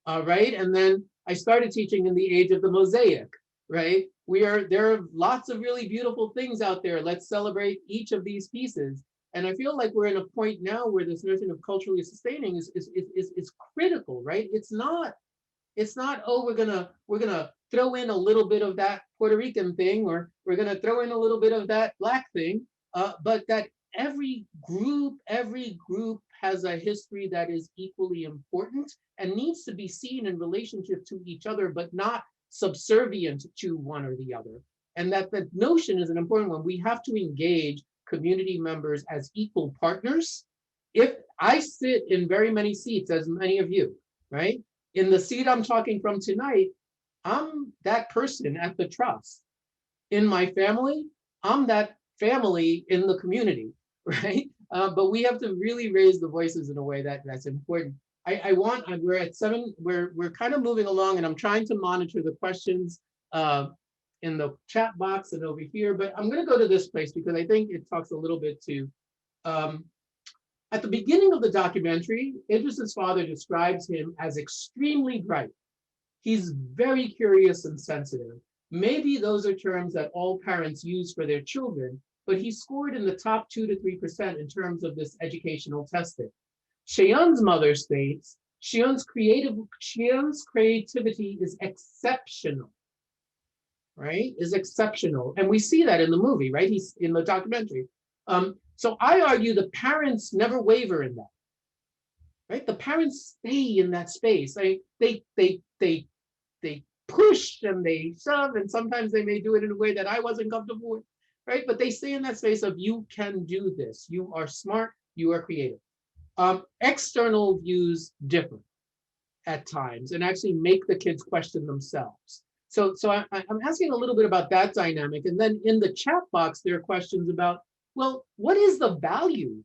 right? And then I started teaching in the age of the mosaic, right? There are lots of really beautiful things out there. Let's celebrate each of these pieces. And I feel like we're in a point now where this notion of culturally sustaining is critical, right? It's not, oh, we're gonna throw in a little bit of that Puerto Rican thing, or we're gonna throw in a little bit of that Black thing, but that every group has a history that is equally important and needs to be seen in relationship to each other, but not subservient to one or the other. And that the notion is an important one. We have to engage community members as equal partners. If I sit in very many seats, as many of you, right? In the seat I'm talking from tonight, I'm that person at the trust. In my family, I'm that family in the community, right? But we have to really raise the voices in a way that's important. We're at 7, we're kind of moving along, and I'm trying to monitor the questions in the chat box and over here, but I'm gonna go to this place because I think it talks a little bit to, at the beginning of the documentary, Idris's father describes him as extremely bright. He's very curious and sensitive. Maybe those are terms that all parents use for their children, but he scored in the top 2 to 3% in terms of this educational testing. Cheyonne's mother states, Cheyonne's creativity is exceptional, right? Is exceptional. And we see that in the movie, right? He's in the documentary. So I argue the parents never waver in that, right? The parents stay in that space. They push and they shove, and sometimes they may do it in a way that I wasn't comfortable with, right? But they stay in that space of, you can do this. You are smart, you are creative. External views differ at times and actually make the kids question themselves. So I'm asking a little bit about that dynamic. And then in the chat box, there are questions about, well, what is the value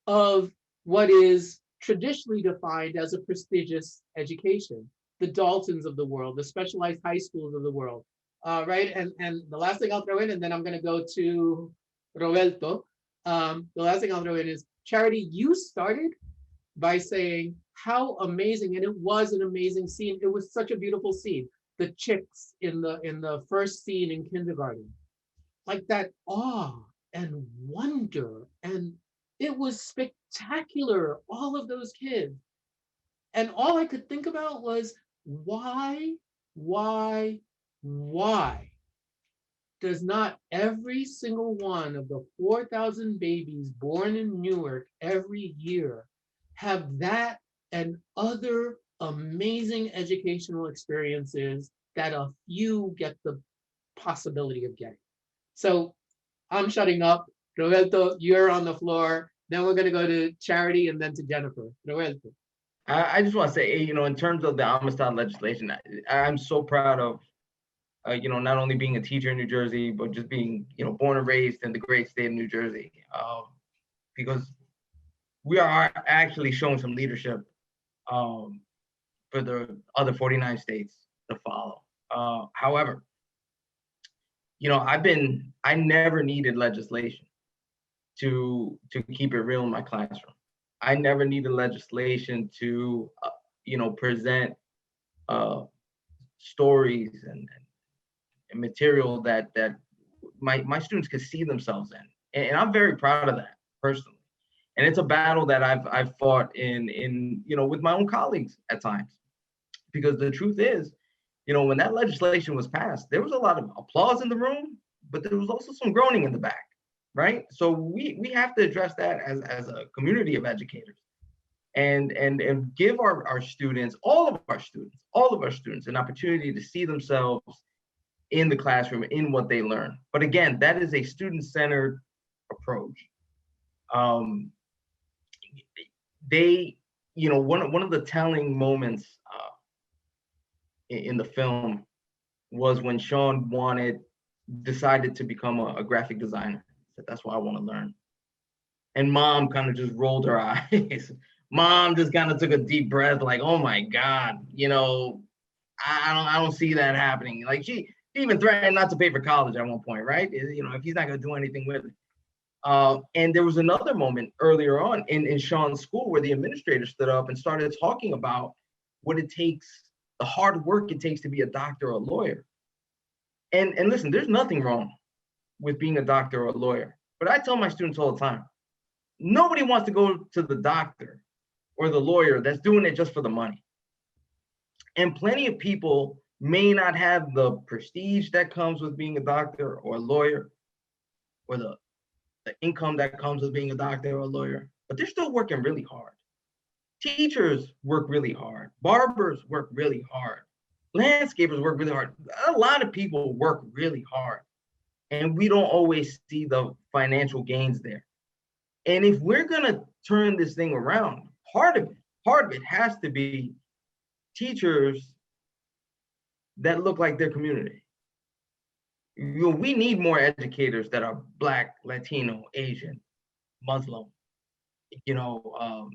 of what is traditionally defined as a prestigious education? The Daltons of the world, the specialized high schools of the world, right? And the last thing I'll throw in, and then I'm gonna go to Roberto. The last thing I'll throw in is, Charity, you started by saying how amazing, and it was an amazing scene. It was such a beautiful scene. The chicks in the first scene in kindergarten, like that awe and wonder, and it was spectacular, all of those kids. And all I could think about was, why does not every single one of the 4,000 babies born in Newark every year have that and other amazing educational experiences that a few get the possibility of getting? So I'm shutting up. Roberto, you're on the floor. Then we're going to go to Charity and then to Jennifer. Roberto. I just want to say, you know, in terms of the Amistad legislation, I'm so proud of, you know, not only being a teacher in New Jersey, but just being, you know, born and raised in the great state of New Jersey, because we are actually showing some leadership for the other 49 states to follow. However, you know, I never needed legislation to keep it real in my classroom. I never needed legislation to, you know, present stories and material that my students could see themselves in. And I'm very proud of that personally. And it's a battle that I've fought in you know, with my own colleagues at times, because the truth is, you know, when that legislation was passed, there was a lot of applause in the room, but there was also some groaning in the back, right? So we have to address that as a community of educators, and give our students, all of our students, an opportunity to see themselves in the classroom, in what they learn. But again, that is a student-centered approach. They, you know, one of the telling moments in the film was when Sean decided to become a graphic designer. He said, that's what I want to learn. And mom kind of just rolled her eyes. Mom just kind of took a deep breath, like, oh my God, you know, I don't see that happening. Like she even threatened not to pay for college at one point, right? You know, if he's not going to do anything with it. And there was another moment earlier on in Sean's school where the administrator stood up and started talking about what it takes, the hard work it takes to be a doctor or a lawyer. And listen, there's nothing wrong with being a doctor or a lawyer. But I tell my students all the time, nobody wants to go to the doctor or the lawyer that's doing it just for the money. And plenty of people may not have the prestige that comes with being a doctor or a lawyer, or the income that comes with being a doctor or a lawyer, but they're still working really hard. Teachers work really hard. Barbers work really hard. Landscapers work really hard. A lot of people work really hard, and we don't always see the financial gains there. And if we're gonna turn this thing around, part of it has to be teachers that look like their community. You know, we need more educators that are Black, Latino, Asian, Muslim, you know,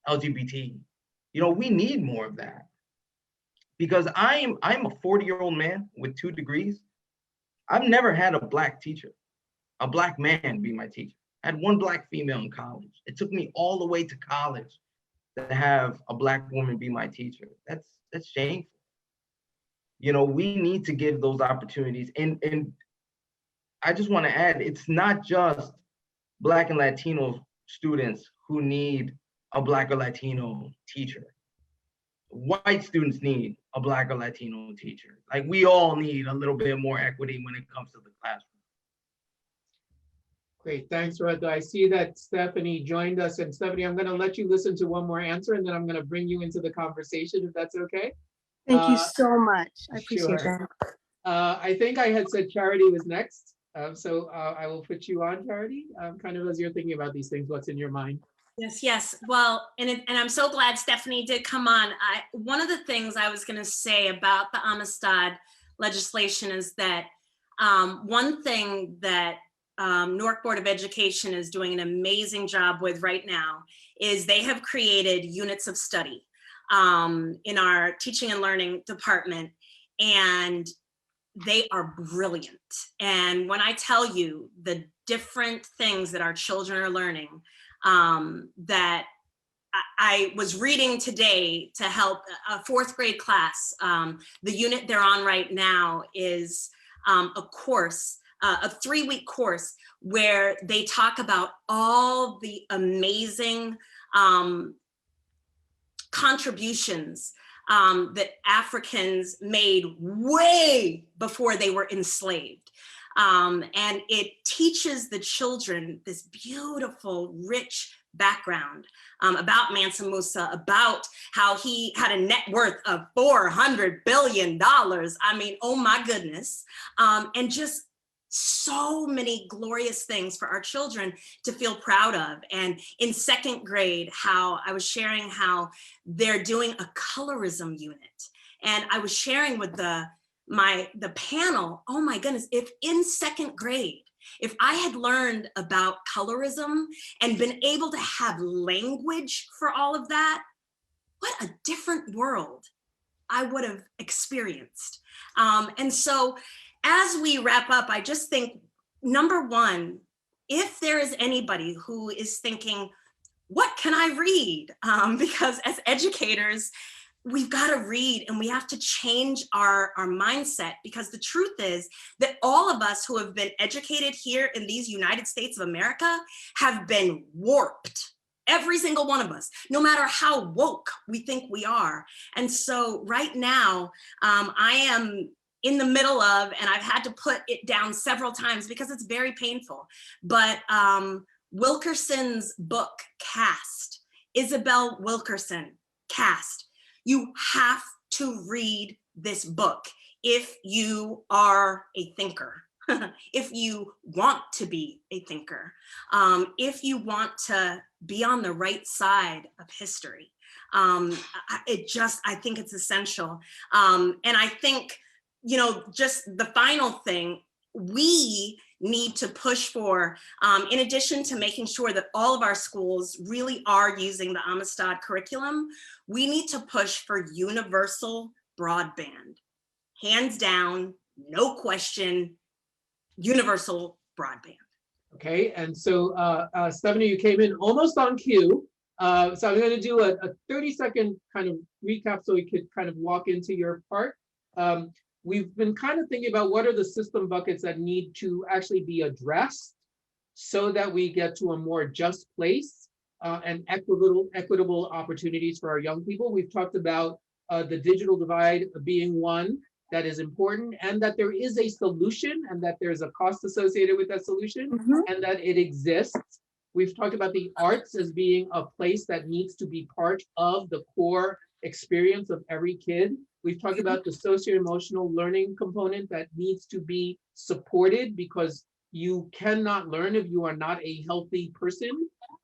LGBT. You know, we need more of that, because I'm a 40-year-old man with 2 degrees. I've never had a Black teacher, a Black man be my teacher. I had 1 Black female in college. It took me all the way to college to have a Black woman be my teacher. That's shameful. You know, we need to give those opportunities. And I just want to add, it's not just Black and Latino students who need a Black or Latino teacher. White students need a Black or Latino teacher. Like, we all need a little bit more equity when it comes to the classroom. Great, thanks, Rudda. I see that Stephanie joined us. And Stephanie, I'm going to let you listen to one more answer, and then I'm going to bring you into the conversation, if that's okay. Thank you so much. I appreciate Sure. that. I think I had said Charity was next. So I will put you on, Charity, kind of as you're thinking about these things, what's in your mind? Yes. Well, and I'm so glad Stephanie did come on. One of the things I was going to say about the Amistad legislation is that one thing that Newark Board of Education is doing an amazing job with right now is they have created units of study in our teaching and learning department, and they are brilliant. And when I tell you the different things that our children are learning, that I was reading today to help a 4th grade class. The unit they're on right now is a course, a 3-week course where they talk about all the amazing contributions that Africans made way before they were enslaved. And it teaches the children this beautiful, rich background about Mansa Musa, about how he had a net worth of $400 billion. I mean, oh my goodness. And just so many glorious things for our children to feel proud of. And in 2nd grade, how I was sharing how they're doing a colorism unit. And I was sharing with the panel, oh my goodness, if in 2nd grade, if I had learned about colorism and been able to have language for all of that, what a different world I would have experienced. And so as we wrap up, I just think, number one, if there is anybody who is thinking, what can I read? Because as educators, we've got to read and we have to change our mindset, because the truth is that all of us who have been educated here in these United States of America have been warped. Every single one of us, no matter how woke we think we are. And so right now, I am in the middle of, and I've had to put it down several times because it's very painful, but Wilkerson's book, Caste, Isabel Wilkerson, Caste. You have to read this book if you are a thinker, if you want to be a thinker, if you want to be on the right side of history. I think it's essential. And I think, just the final thing, we need to push for, in addition to making sure that all of our schools really are using the Amistad curriculum, we need to push for universal broadband. Hands down, no question, universal broadband. Okay, and so Stephanie, you came in almost on cue. So I'm going to do a 30-second kind of recap so we could kind of walk into your part. We've been kind of thinking about what are the system buckets that need to actually be addressed so that we get to a more just place and equitable opportunities for our young people. We've talked about the digital divide being one that is important, and that there is a solution, and that there's a cost associated with that solution, and that it exists. We've talked about the arts as being a place that needs to be part of the core experience of every kid. We've talked about the socio-emotional learning component that needs to be supported, because you cannot learn if you are not a healthy person,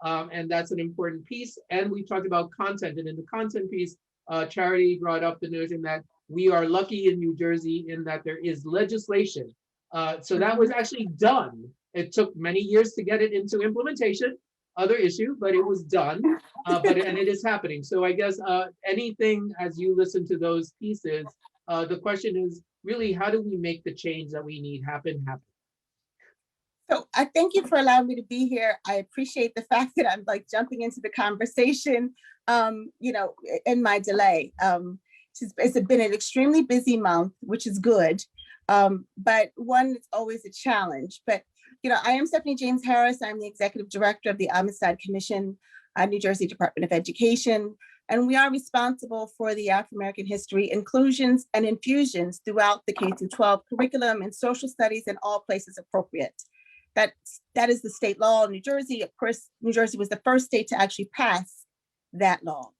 and that's an important piece. And we talked about content, and in the content piece, Charity brought up the notion that we are lucky in New Jersey in that there is legislation. So that was actually done. It took many years to get it into implementation, other issue, but it was done, and it is happening. So I guess anything as you listen to those pieces, the question is really, how do we make the change that we need happen? So I thank you for allowing me to be here. I appreciate the fact that I'm like jumping into the conversation, in my delay. It's been an extremely busy month, which is good, but one is always a challenge. But I am Stephanie James Harris. I'm the executive director of the Amistad Commission, New Jersey Department of Education, and we are responsible for the Afro-American history inclusions and infusions throughout the K-12 curriculum and social studies in all places appropriate. That is the state law in New Jersey. Of course, New Jersey was the first state to actually pass that law,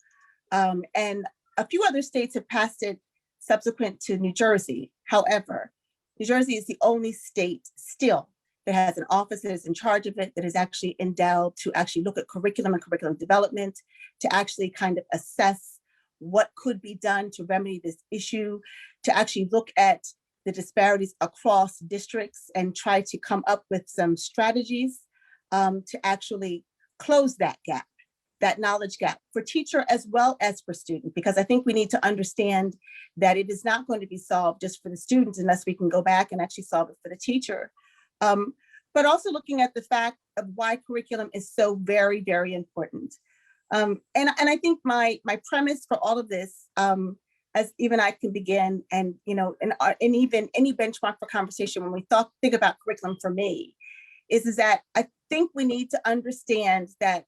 and a few other states have passed it subsequent to New Jersey. However, New Jersey is the only state still that has an office that is in charge of it, that is actually endowed to actually look at curriculum and curriculum development, to actually kind of assess what could be done to remedy this issue, to actually look at the disparities across districts and try to come up with some strategies to actually close that gap, that knowledge gap for teacher as well as for student, because I think we need to understand that it is not going to be solved just for the students unless we can go back and actually solve it for the teacher. But also looking at the fact of why curriculum is so very, very important. And I think my premise for all of this, as even I can begin, and even any benchmark for conversation when we think about curriculum for me, is that I think we need to understand that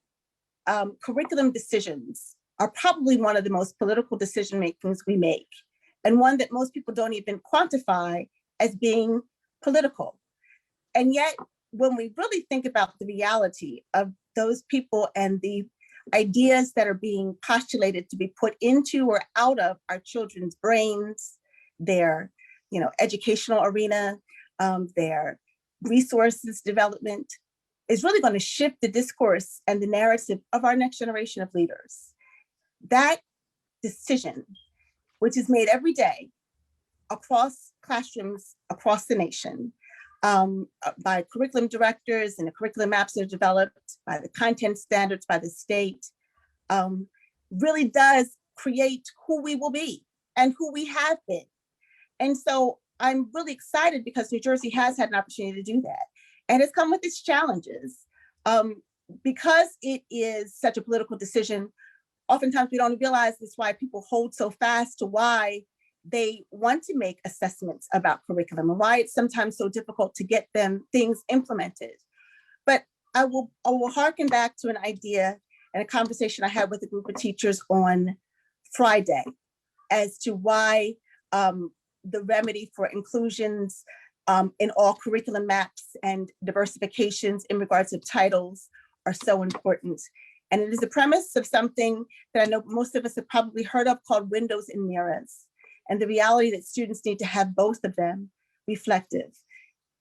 curriculum decisions are probably one of the most political decision makings we make, and one that most people don't even quantify as being political. And yet, when we really think about the reality of those people and the ideas that are being postulated to be put into or out of our children's brains, their educational arena, their resources development, is really going to shift the discourse and the narrative of our next generation of leaders. That decision, which is made every day across classrooms across the nation, by curriculum directors and the curriculum maps that are developed, by the content standards, by the state, really does create who we will be and who we have been. And so I'm really excited because New Jersey has had an opportunity to do that. And it's come with its challenges. Because it is such a political decision, oftentimes we don't realize this, why people hold so fast to why they want to make assessments about curriculum and why it's sometimes so difficult to get things implemented. But I will harken back to an idea and a conversation I had with a group of teachers on Friday as to why the remedy for inclusions in all curriculum maps and diversifications in regards to titles are so important. And it is the premise of something that I know most of us have probably heard of called windows and mirrors, and the reality that students need to have both of them reflective.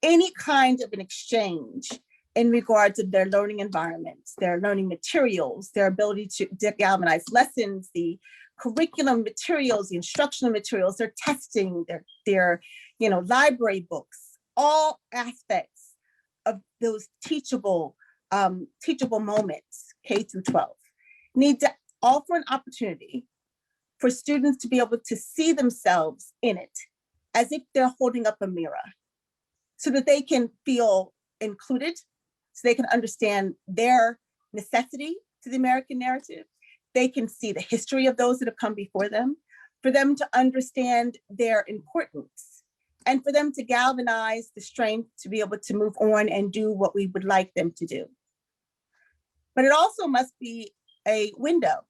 Any kind of an exchange in regards to their learning environments, their learning materials, their ability to galvanize lessons, the curriculum materials, the instructional materials, their testing, their library books, all aspects of those teachable moments, K through 12, need to offer an opportunity for students to be able to see themselves in it as if they're holding up a mirror, so that they can feel included, so they can understand their necessity to the American narrative. They can see the history of those that have come before them, for them to understand their importance, and for them to galvanize the strength to be able to move on and do what we would like them to do. But it also must be a window.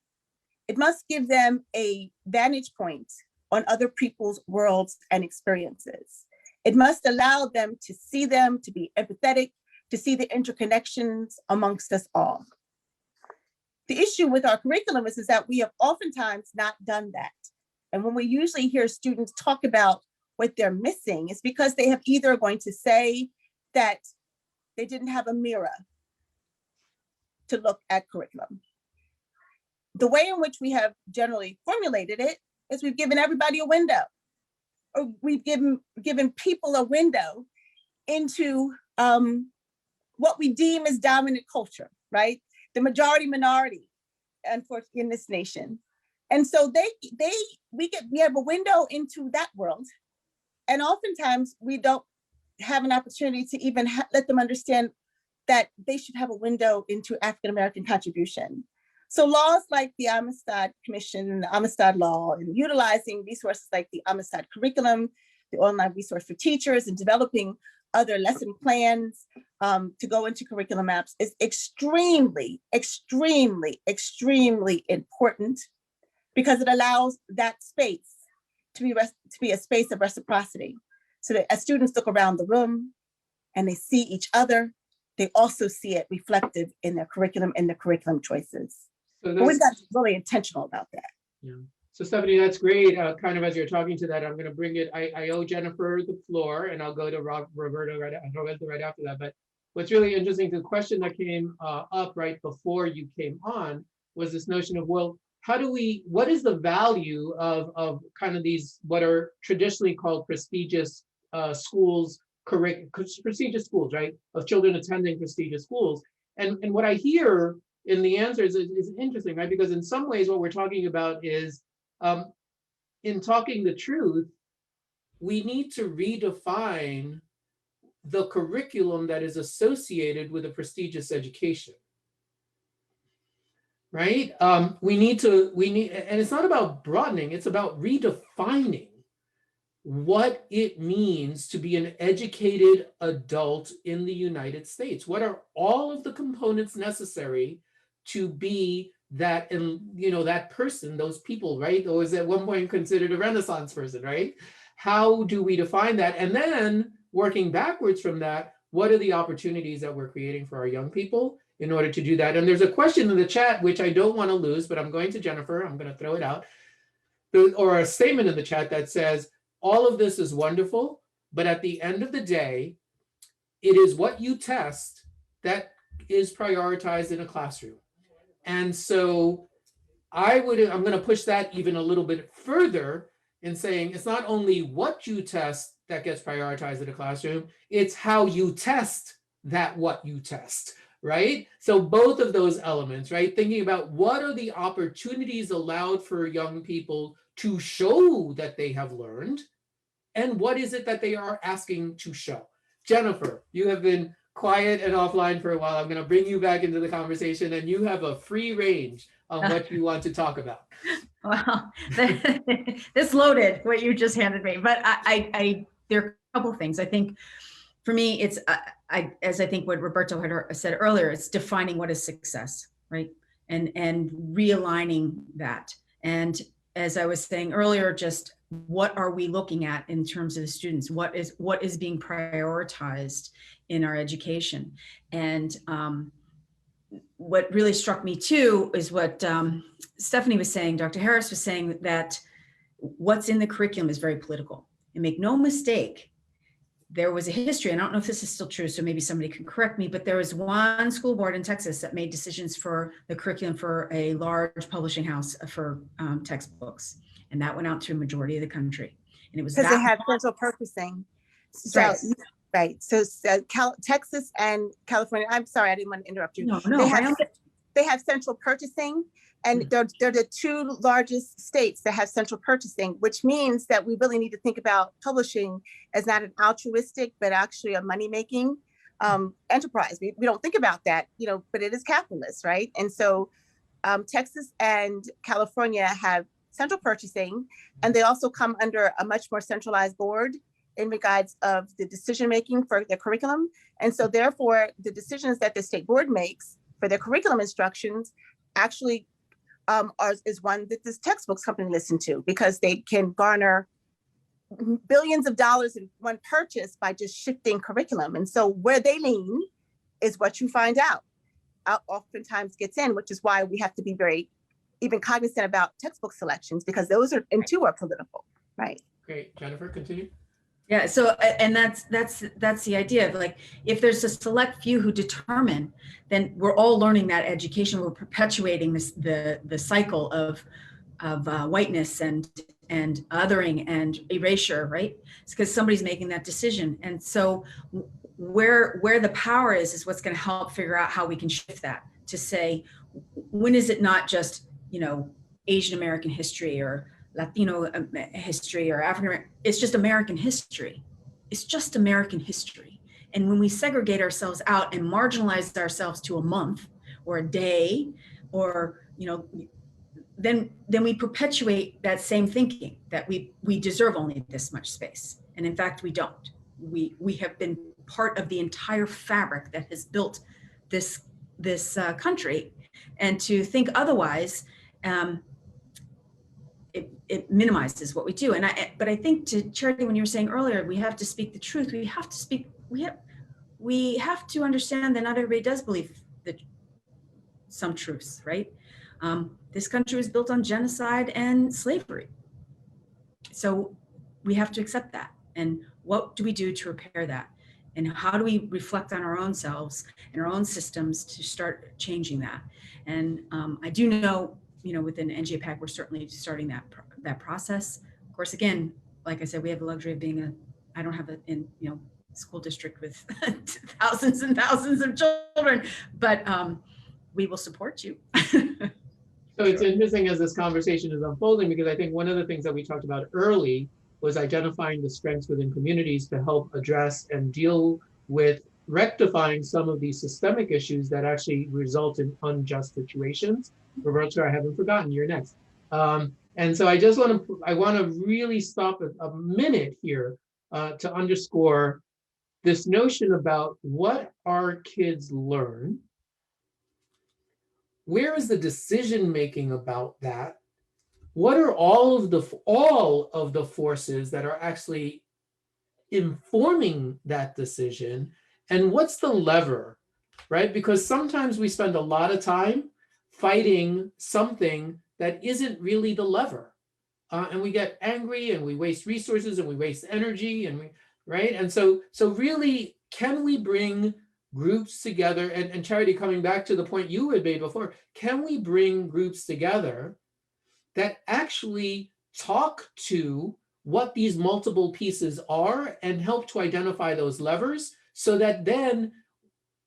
It must give them a vantage point on other people's worlds and experiences. It must allow them, to be empathetic, to see the interconnections amongst us all. The issue with our curriculum is that we have oftentimes not done that. And when we usually hear students talk about what they're missing, it's because they have either going to say that they didn't have a mirror to look at curriculum. The way in which we have generally formulated it is we've given everybody a window, or we've given people a window into what we deem as dominant culture, right? The majority minority, unfortunately, in this nation. And so we have a window into that world. And oftentimes we don't have an opportunity to even let them understand that they should have a window into African-American contribution. So laws like the Amistad Commission, the Amistad Law, and utilizing resources like the Amistad curriculum, the online resource for teachers, and developing other lesson plans to go into curriculum maps is extremely, extremely, extremely important, because it allows that space to be a space of reciprocity. So that as students look around the room and they see each other, they also see it reflected in their curriculum and their curriculum choices. So but we've got to be really intentional about that. Yeah. So Stephanie, that's great. Kind of as you're talking to that, I'm going to bring it. I owe Jennifer the floor, and I'll go to Roberto right after that. But what's really interesting, the question that came up right before you came on was this notion of, well, what is the value of kind of these, what are traditionally called prestigious schools, prestigious schools, right? Of children attending prestigious schools. And what I hear in the answers is interesting, right? Because in some ways what we're talking about is, in talking the truth, we need to redefine the curriculum that is associated with a prestigious education. Right? We need, and it's not about broadening, it's about redefining what it means to be an educated adult in the United States. What are all of the components necessary to be that, that person, those people, right? Or was at one point considered a Renaissance person, right? How do we define that? And then working backwards from that, what are the opportunities that we're creating for our young people in order to do that? And there's a question in the chat, which I don't want to lose, but I'm going to Jennifer, I'm going to throw it out, or a statement in the chat that says, all of this is wonderful, but at the end of the day, it is what you test that is prioritized in a classroom. And so I'm going to push that even a little bit further in saying it's not only what you test that gets prioritized in a classroom, it's how you test that what you test, right? So both of those elements, right? Thinking about what are the opportunities allowed for young people to show that they have learned, and what is it that they are asking to show? Jennifer, you have been quiet and offline for a while. I'm going to bring you back into the conversation, and you have a free range on what you want to talk about. Well, this loaded what you just handed me, but there are a couple things. I think for me, it's as I think what Roberto had said earlier, it's defining what is success, right? And realigning that. And as I was saying earlier, just what are we looking at in terms of the students? What is being prioritized in our education? And what really struck me too is what Stephanie was saying, Dr. Harris was saying, that what's in the curriculum is very political. And make no mistake, there was a history, I don't know if this is still true, so maybe somebody can correct me, but there was one school board in Texas that made decisions for the curriculum for a large publishing house for textbooks. And that went out to a majority of the country. And it was because they have central purchasing. So, right. Right. So Texas and California, I'm sorry, I didn't want to interrupt you. No, they have central purchasing, and they're the two largest states that have central purchasing, which means that we really need to think about publishing as not an altruistic, but actually a money-making enterprise. We don't think about that, but it is capitalist, right? And so Texas and California have central purchasing, and they also come under a much more centralized board in regards of the decision-making for their curriculum. And so therefore, the decisions that the state board makes for their curriculum instructions actually is one that this textbooks company listen to, because they can garner billions of dollars in one purchase by just shifting curriculum. And so where they lean is what you find out oftentimes gets in, which is why we have to be very even cognizant about textbook selections, because those are political, right? Great, Jennifer, continue. Yeah, so, and that's the idea of, like, if there's a select few who determine, then we're all learning that education, we're perpetuating the cycle of whiteness and othering and erasure, right? It's because somebody's making that decision. And so where the power is what's going to help figure out how we can shift that to say, when is it not just, Asian American history or Latino history or African, it's just American history. It's just American history. And when we segregate ourselves out and marginalize ourselves to a month or a day, or, then we perpetuate that same thinking that we deserve only this much space. And in fact, we don't. We have been part of the entire fabric that has built this country, and to think otherwise, it minimizes what we do. But I think, to Charity, when you were saying earlier, we have to speak the truth. We have to understand that not everybody does believe some truths, right? This country was built on genocide and slavery. So we have to accept that. And what do we do to repair that? And how do we reflect on our own selves and our own systems to start changing that? And I do know, within NJPAC, we're certainly starting that process. Of course, again, like I said, we have the luxury of being I don't have a school district with thousands and thousands of children, but we will support you. So it's interesting as this conversation is unfolding, because I think one of the things that we talked about early was identifying the strengths within communities to help address and deal with rectifying some of these systemic issues that actually result in unjust situations. Roberto, I haven't forgotten, you're next. And so I just want to really stop a minute here to underscore this notion about what our kids learn. Where is the decision making about that? What are all of the forces that are actually informing that decision? And what's the lever, right? Because sometimes we spend a lot of time fighting something that isn't really the lever. And we get angry and we waste resources and we waste energy right? And so really, can we bring groups together, and Charity, coming back to the point you had made before, can we bring groups together that actually talk to what these multiple pieces are and help to identify those levers, so that then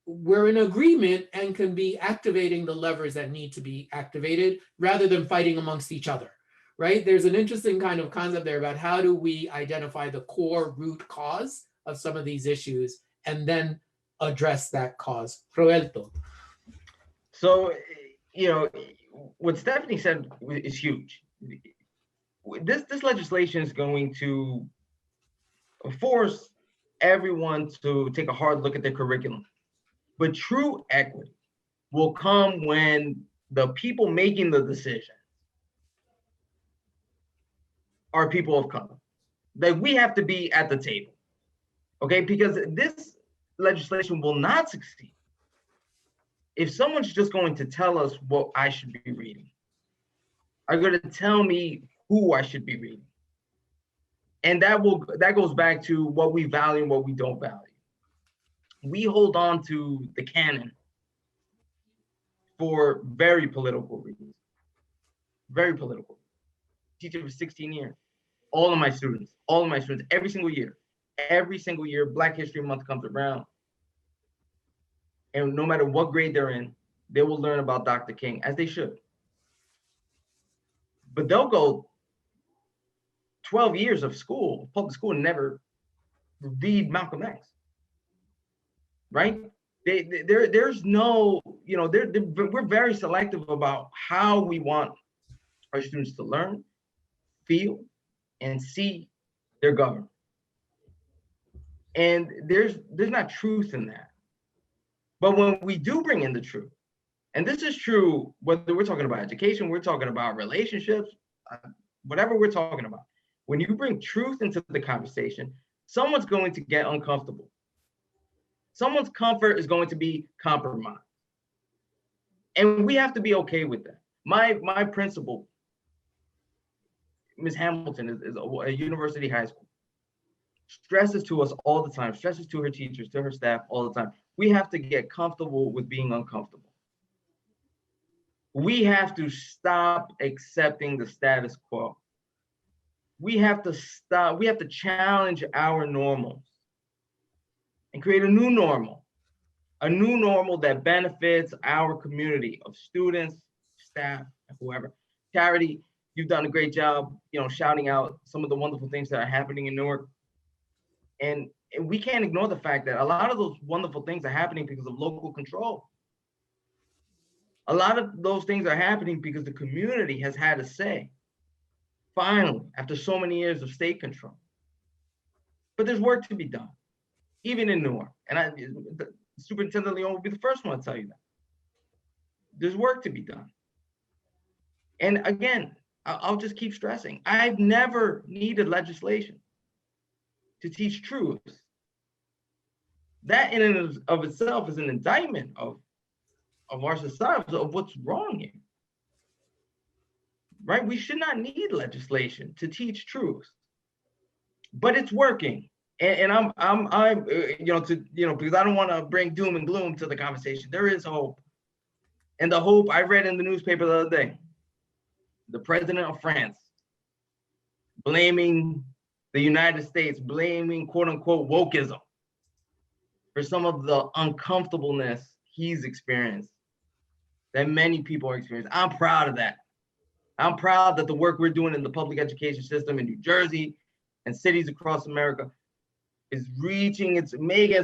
we're in agreement and can be activating the levers that need to be activated rather than fighting amongst each other, right? There's an interesting kind of concept there about how do we identify the core root cause of some of these issues and then address that cause. Roberto. So, you know, what Stephanie said is huge. This legislation is going to force everyone to take a hard look at their curriculum. But true equity will come when the people making the decision are people of color. That we have to be at the table, okay? Because this legislation will not succeed if someone's just going to tell us what I should be reading, are going to tell me who I should be reading. And that goes back to what we value and what we don't value. We hold on to the canon for very political reasons. Very political. Teacher for 16 years. All of my students, every single year, Black History Month comes around. And no matter what grade they're in, they will learn about Dr. King, as they should. But they'll go 12 years of school, public school, and never read Malcolm X, right? There's no, you know, we're very selective about how we want our students to learn, feel, and see their government. And there's not truth in that. But when we do bring in the truth, and this is true whether we're talking about education, we're talking about relationships, whatever we're talking about, when you bring truth into the conversation, someone's going to get uncomfortable. Someone's comfort is going to be compromised. And we have to be okay with that. My principal, Ms. Hamilton, is a university high school, stresses to us all the time, stresses to her teachers, to her staff all the time. We have to get comfortable with being uncomfortable. We have to stop accepting the status quo. We have to challenge our normals and create a new normal that benefits our community of students, staff, and whoever. Charity, you've done a great job, you know, shouting out some of the wonderful things that are happening in Newark. And we can't ignore the fact that a lot of those wonderful things are happening because of local control. A lot of those things are happening because the community has had a say, finally, after so many years of state control. But there's work to be done, even in Newark. And the Superintendent Leon will be the first one to tell you that. There's work to be done. And again, I'll just keep stressing, I've never needed legislation to teach truth. That in and of itself is an indictment of our society, of what's wrong here, right? We should not need legislation to teach truth, but it's working. And I'm because I don't want to bring doom and gloom to the conversation. There is hope, and the hope I read in the newspaper the other day, the president of France blaming the United States, blaming quote unquote wokeism for some of the uncomfortableness he's experienced, that many people are experiencing. I'm proud of that. I'm proud that the work we're doing in the public education system in New Jersey and cities across America is making its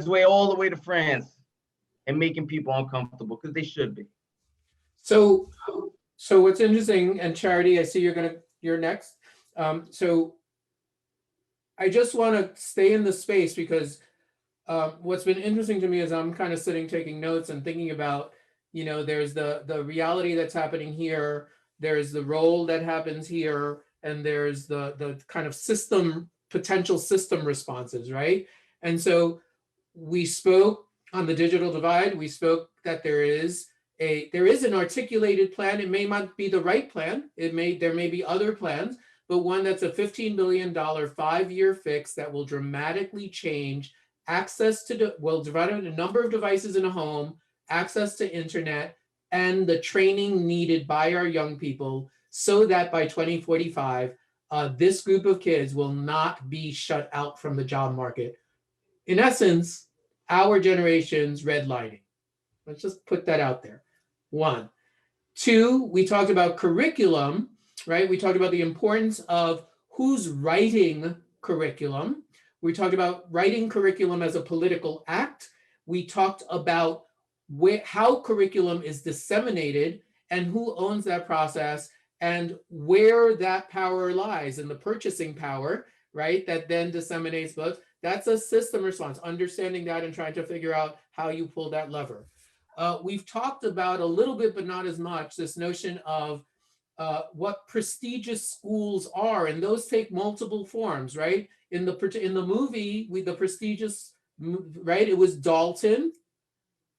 way all the way to France and making people uncomfortable, because they should be. So what's interesting, and Charity, I see you're next. So I just want to stay in the space because what's been interesting to me is I'm kind of sitting taking notes and thinking about, you know, there's the reality that's happening here, there's the role that happens here, and there's the kind of potential system responses, right? And so we spoke on the digital divide, we spoke that there is an articulated plan. It may not be the right plan, there may be other plans, but one that's a $15 billion 5-year fix that will dramatically change access to, divide the number of devices in a home, access to internet, and the training needed by our young people so that by 2045, this group of kids will not be shut out from the job market. In essence, our generation's redlining. Let's just put that out there. 1. 2, we talked about curriculum. right? We talked about the importance of who's writing curriculum. We talked about writing curriculum as a political act. We talked about how curriculum is disseminated and who owns that process and where that power lies in the purchasing power, right? That then disseminates books. That's a system response, understanding that and trying to figure out how you pull that lever. We've talked about a little bit, but not as much, this notion of what prestigious schools are, and those take multiple forms, right? In the movie, the prestigious, right? It was Dalton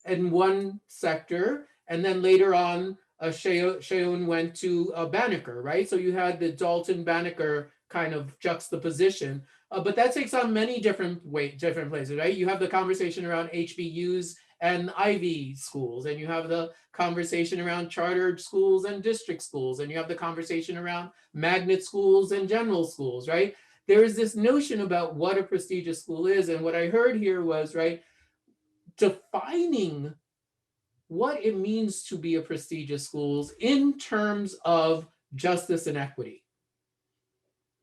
in one sector, and then later on, Sheung went to Banneker, right? So you had the Dalton Banneker kind of juxtaposition, but that takes on many different places, right? You have the conversation around HBUs and Ivy schools, and you have the conversation around chartered schools and district schools, and you have the conversation around magnet schools and general schools, right? There is this notion about what a prestigious school is, and what I heard here was, right, defining what it means to be a prestigious schools in terms of justice and equity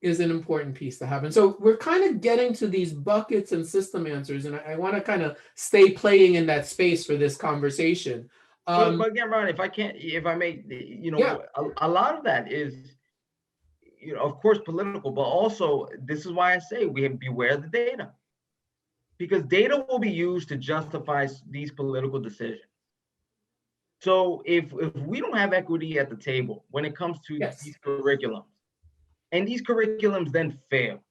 is an important piece to have. And so we're kind of getting to these buckets and system answers, and I want to kind of stay playing in that space for this conversation. But again, Ron, if I may, Yeah. a lot of that is, of course, political, but also this is why I say we have beware the data, because data will be used to justify these political decisions. So if we don't have equity at the table when it comes to these curriculums, and these curriculums then fail,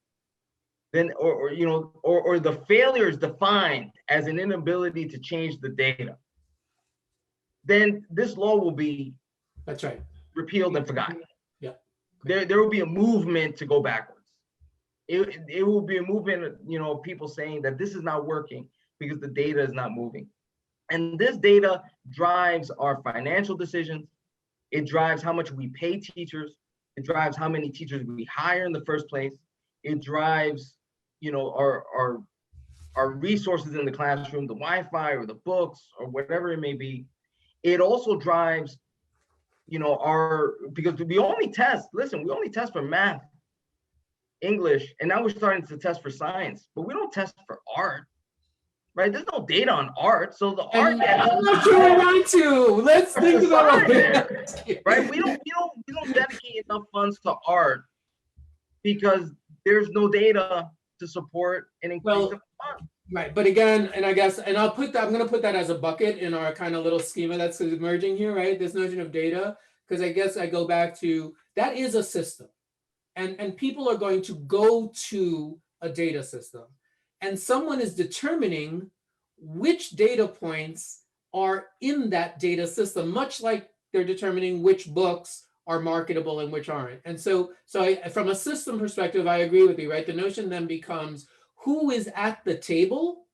then or the failure is defined as an inability to change the data, then this law will be repealed and forgotten. Yeah. There will be a movement to go backwards. It will be a movement of people saying that this is not working because the data is not moving. And this data drives our financial decisions. It drives how much we pay teachers. It drives how many teachers we hire in the first place. It drives, our resources in the classroom, the Wi-Fi or the books or whatever it may be. It also drives, because we only test for math, English, and now we're starting to test for science, but we don't test for art. Right? There's no data on art. So the art. I'm not sure I want to. Let's think about it. Right? We don't dedicate enough funds to art because there's no data to support and increase the fund. Right. But again, and I'm going to put that as a bucket in our kind of little schema that's emerging here, right? This notion of data, because I guess I go back to that is a system. And people are going to go to a data system. And someone is determining which data points are in that data system, much like they're determining which books are marketable and which aren't. And so from a system perspective, I agree with you, right? The notion then becomes who is at the table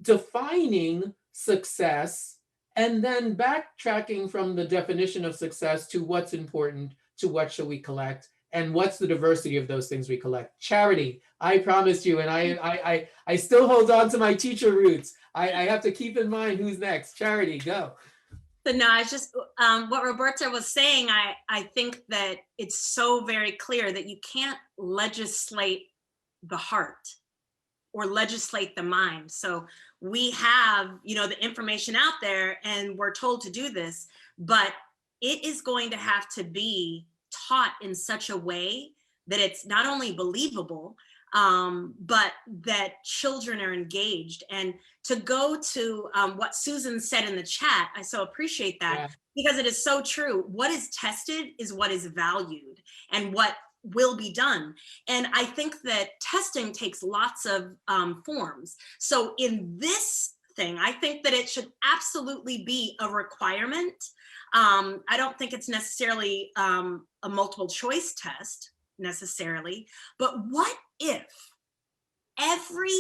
defining success and then backtracking from the definition of success to what's important, to what should we collect, and what's the diversity of those things we collect. Charity, I promised you, and I still hold on to my teacher roots. I have to keep in mind who's next. Charity, go. So no, I just, what Roberta was saying, I think that it's so very clear that you can't legislate the heart or legislate the mind. So we have, the information out there and we're told to do this, but it is going to have to be taught in such a way that it's not only believable, but that children are engaged. And to go to what Susan said in the chat, I so appreciate that because it is so true. What is tested is what is valued and what will be done. And I think that testing takes lots of forms. So in this thing, I think that it should absolutely be a requirement. I don't think it's necessarily a multiple choice test necessarily, but what if every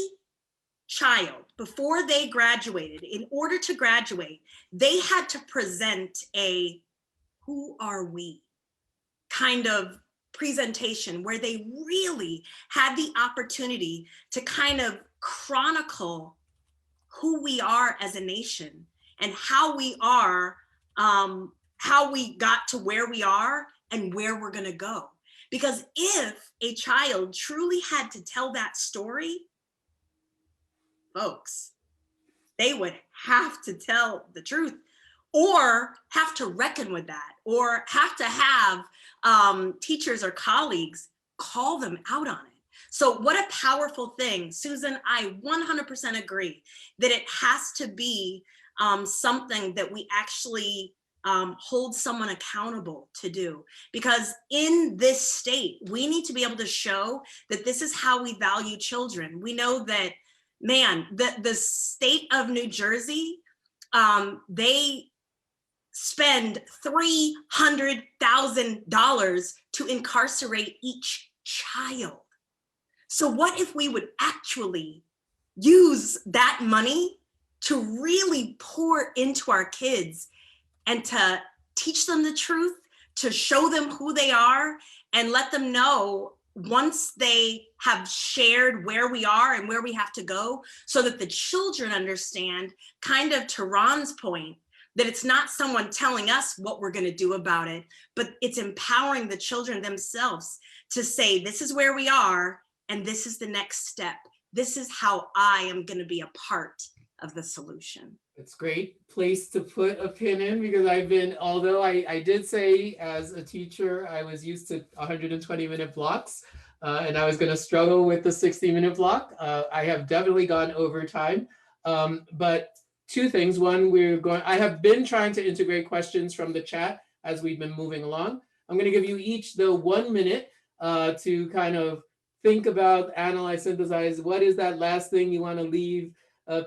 child, before they graduated, in order to graduate, they had to present a who are we kind of presentation where they really had the opportunity to kind of chronicle who we are as a nation and how we are, how we got to where we are and where we're going to go. Because if a child truly had to tell that story, folks, they would have to tell the truth, or have to reckon with that, or have to have teachers or colleagues call them out on it. So what a powerful thing. Susan, I 100% agree that it has to be something that we actually hold someone accountable to do. Because in this state, we need to be able to show that this is how we value children. We know that, man, the state of New Jersey, they spend $300,000 to incarcerate each child. So what if we would actually use that money to really pour into our kids and to teach them the truth, to show them who they are, and let them know once they have shared where we are and where we have to go, so that the children understand, kind of to Ron's point, that it's not someone telling us what we're going to do about it, but it's empowering the children themselves to say, this is where we are, and this is the next step. This is how I am going to be a part of the solution. It's a great place to put a pin in, because I've been, although I did say as a teacher, I was used to 120-minute blocks, and I was going to struggle with the 60-minute block. I have definitely gone over time, but two things. One, I have been trying to integrate questions from the chat as we've been moving along. I'm going to give you each, though, 1 minute to kind of think about, analyze, synthesize. What is that last thing you want to leave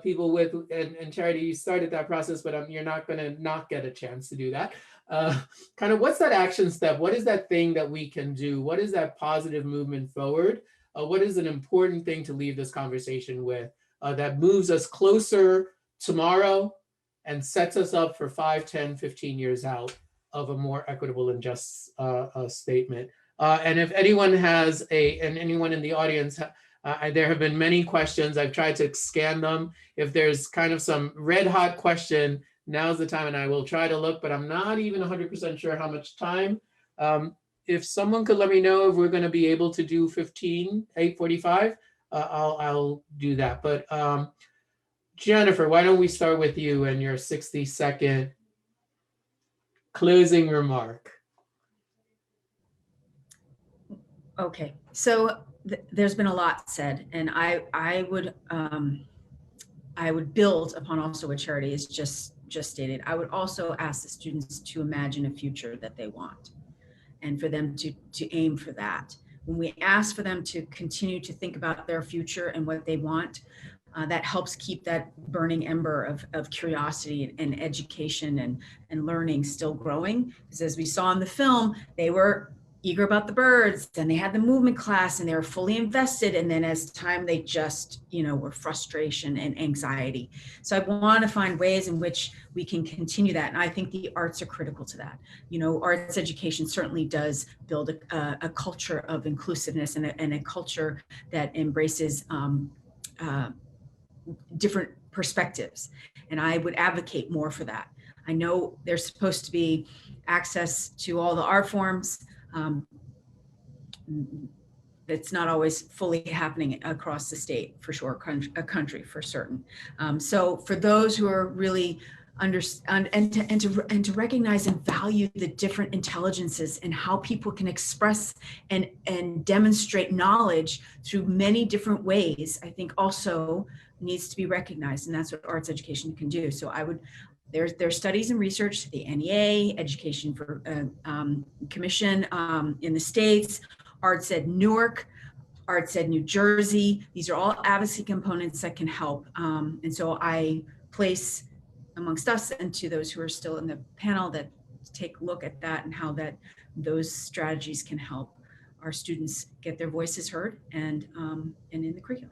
people with? And Charity, you started that process, but you're not going to not get a chance to do that. Kind of what's that action step? What is that thing that we can do? What is that positive movement forward? What is an important thing to leave this conversation with that moves us closer tomorrow and sets us up for 5, 10, 15 years out of a more equitable and just statement? And if anyone has and anyone in the audience, there have been many questions. I've tried to scan them. If there's kind of some red hot question, now's the time, and I will try to look, but I'm not even 100% sure how much time. If someone could let me know if we're going to be able to do 8:45, I'll do that. But Jennifer, why don't we start with you and your 60-second closing remark? Okay, so there's been a lot said, and I would build upon also what Charity has just stated. I would also ask the students to imagine a future that they want, and for them to aim for that. When we ask for them to continue to think about their future and what they want, that helps keep that burning ember of curiosity and education and learning still growing. Because as we saw in the film, they were eager about the birds, and they had the movement class, and they were fully invested. And then as time, they just, were frustration and anxiety. So I want to find ways in which we can continue that. And I think the arts are critical to that. Arts education certainly does build a culture of inclusiveness and a culture that embraces different perspectives. And I would advocate more for that. I know there's supposed to be access to all the art forms. It's not always fully happening across the state, for sure, a country for certain. So for those who are really understand and to recognize and value the different intelligences and how people can express and demonstrate knowledge through many different ways, I think also needs to be recognized, and that's what arts education can do. So there's studies and research, the NEA, Education for Commission in the States, Arts Ed Newark, Arts Ed New Jersey. These are all advocacy components that can help. And so I place amongst us and to those who are still in the panel that take a look at that and how those strategies can help our students get their voices heard and in the curriculum.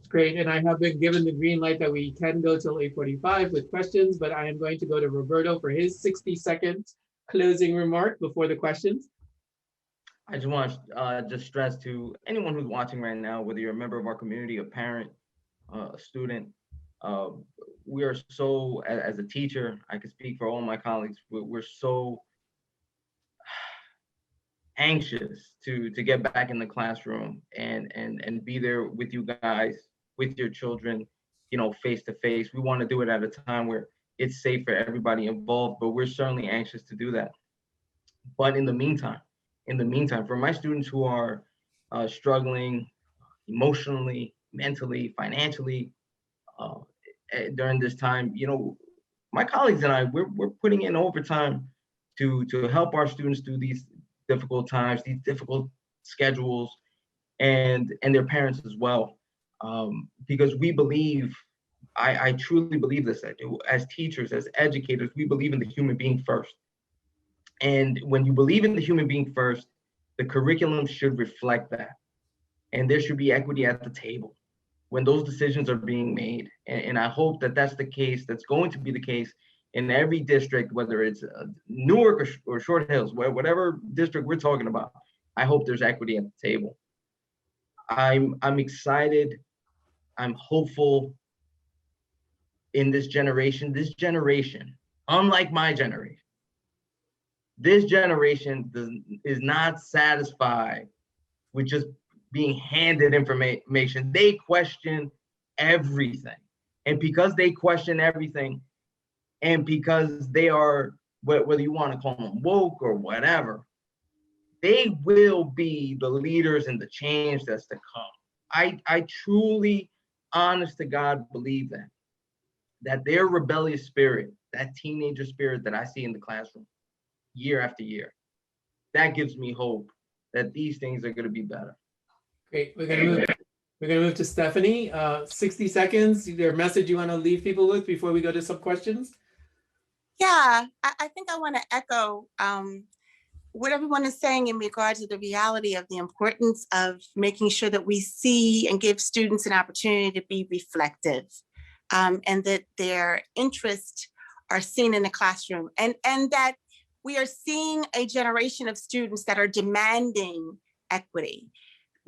Great, and I have been given the green light that we can go till 8:45 with questions, but I am going to go to Roberto for his 60-second closing remark before the questions. I just want to just stress to anyone who's watching right now, whether you're a member of our community, a parent, a student, we are so, as a teacher, I can speak for all my colleagues, we're so anxious to get back in the classroom and be there with you guys, with your children, you know, face to face. We want to do it at a time where it's safe for everybody involved, but we're certainly anxious to do that. But in the meantime, for my students who are struggling emotionally, mentally, financially during this time, you know, my colleagues and I, we're putting in overtime to help our students through these difficult times, these difficult schedules, and their parents as well, because we believe, I truly believe this, that as teachers, as educators, we believe in the human being first. And when you believe in the human being first, the curriculum should reflect that. And there should be equity at the table when those decisions are being made. And I hope that that's the case, that's going to be the case in every district, whether it's Newark or Short Hills, whatever district we're talking about. I hope there's equity at the table. I'm excited. I'm hopeful in this generation, unlike my generation. This generation is not satisfied with just being handed information. They question everything. And because they question everything, and because they are, whether you want to call them woke or whatever, they will be the leaders and the change that's to come. I truly, honest to God, believe that their rebellious spirit, that teenager spirit that I see in the classroom year after year, that gives me hope that these things are going to be better. Great. We're gonna move to Stephanie. 60 seconds. Is there a message you want to leave people with before we go to some questions? Yeah, I think I want to echo what everyone is saying in regards to the reality of the importance of making sure that we see and give students an opportunity to be reflective, and that their interests are seen in the classroom, and that we are seeing a generation of students that are demanding equity.